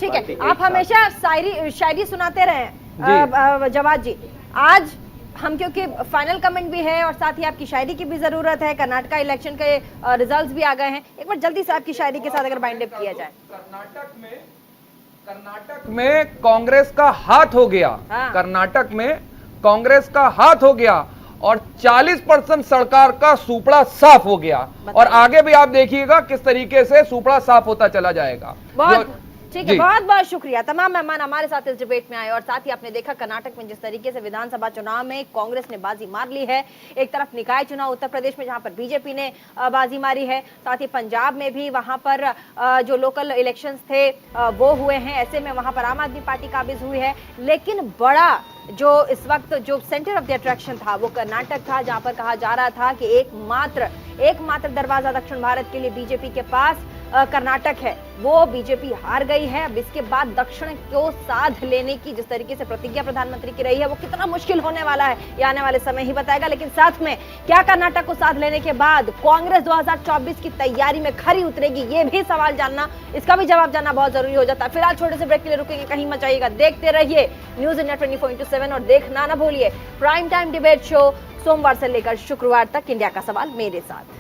ठीक है, आप हमेशा शायरी सुनाते रहे जवाद जी। आज हम क्योंकि फाइनल कमेंट भी है और साथ ही आपकी शायरी की भी जरूरत है, कर्नाटक इलेक्शन के रिजल्ट्स भी आ गए हैं, एक बार जल्दी से आपकी शायरी के साथ अगर बाइंड अप किया जाए। कर्नाटक में कांग्रेस का हाथ हो गया, कर्नाटक में कांग्रेस का हाथ हो गया और 40% सरकार का सुपड़ा साफ हो गया। और आगे भी आप देखिएगा किस तरीके से सुपड़ा साफ होता चला जाएगा। ठीक है, बहुत बहुत शुक्रिया। तमाम मेहमान हमारे साथ इस डिबेट में आए और साथ ही आपने देखा कर्नाटक में जिस तरीके से विधानसभा चुनाव में कांग्रेस ने बाजी मार ली है। एक तरफ निकाय चुनाव उत्तर प्रदेश में जहां पर बीजेपी ने बाजी मारी है, साथ ही पंजाब में भी वहां पर जो लोकल इलेक्शंस थे वो हुए हैं। ऐसे में वहां पर आम आदमी पार्टी काबिज हुई है, लेकिन बड़ा जो इस वक्त जो सेंटर ऑफ द अट्रैक्शन था वो कर्नाटक था, जहां पर कहा जा रहा था कि एकमात्र दरवाजा दक्षिण भारत के लिए बीजेपी के पास कर्नाटक है वो बीजेपी हार गई है। अब इसके बाद दक्षिण को साध लेने की जिस तरीके से प्रतिज्ञा प्रधानमंत्री की रही है वो कितना मुश्किल होने वाला है ये आने वाले समय ही बताएगा। लेकिन साथ में क्या कर्नाटक को साध लेने के बाद कांग्रेस 2024 की तैयारी में खरी उतरेगी, ये भी सवाल जानना, इसका भी जवाब जानना बहुत जरूरी हो जाता है। फिलहाल छोटे से ब्रेक के लिए रुकेंगे, कहीं मत जाइएगा, देखते रहिए न्यूज इंडिया 24/7 और देखना ना भूलिए प्राइम टाइम डिबेट शो सोमवार से लेकर शुक्रवार तक इंडिया का सवाल मेरे साथ।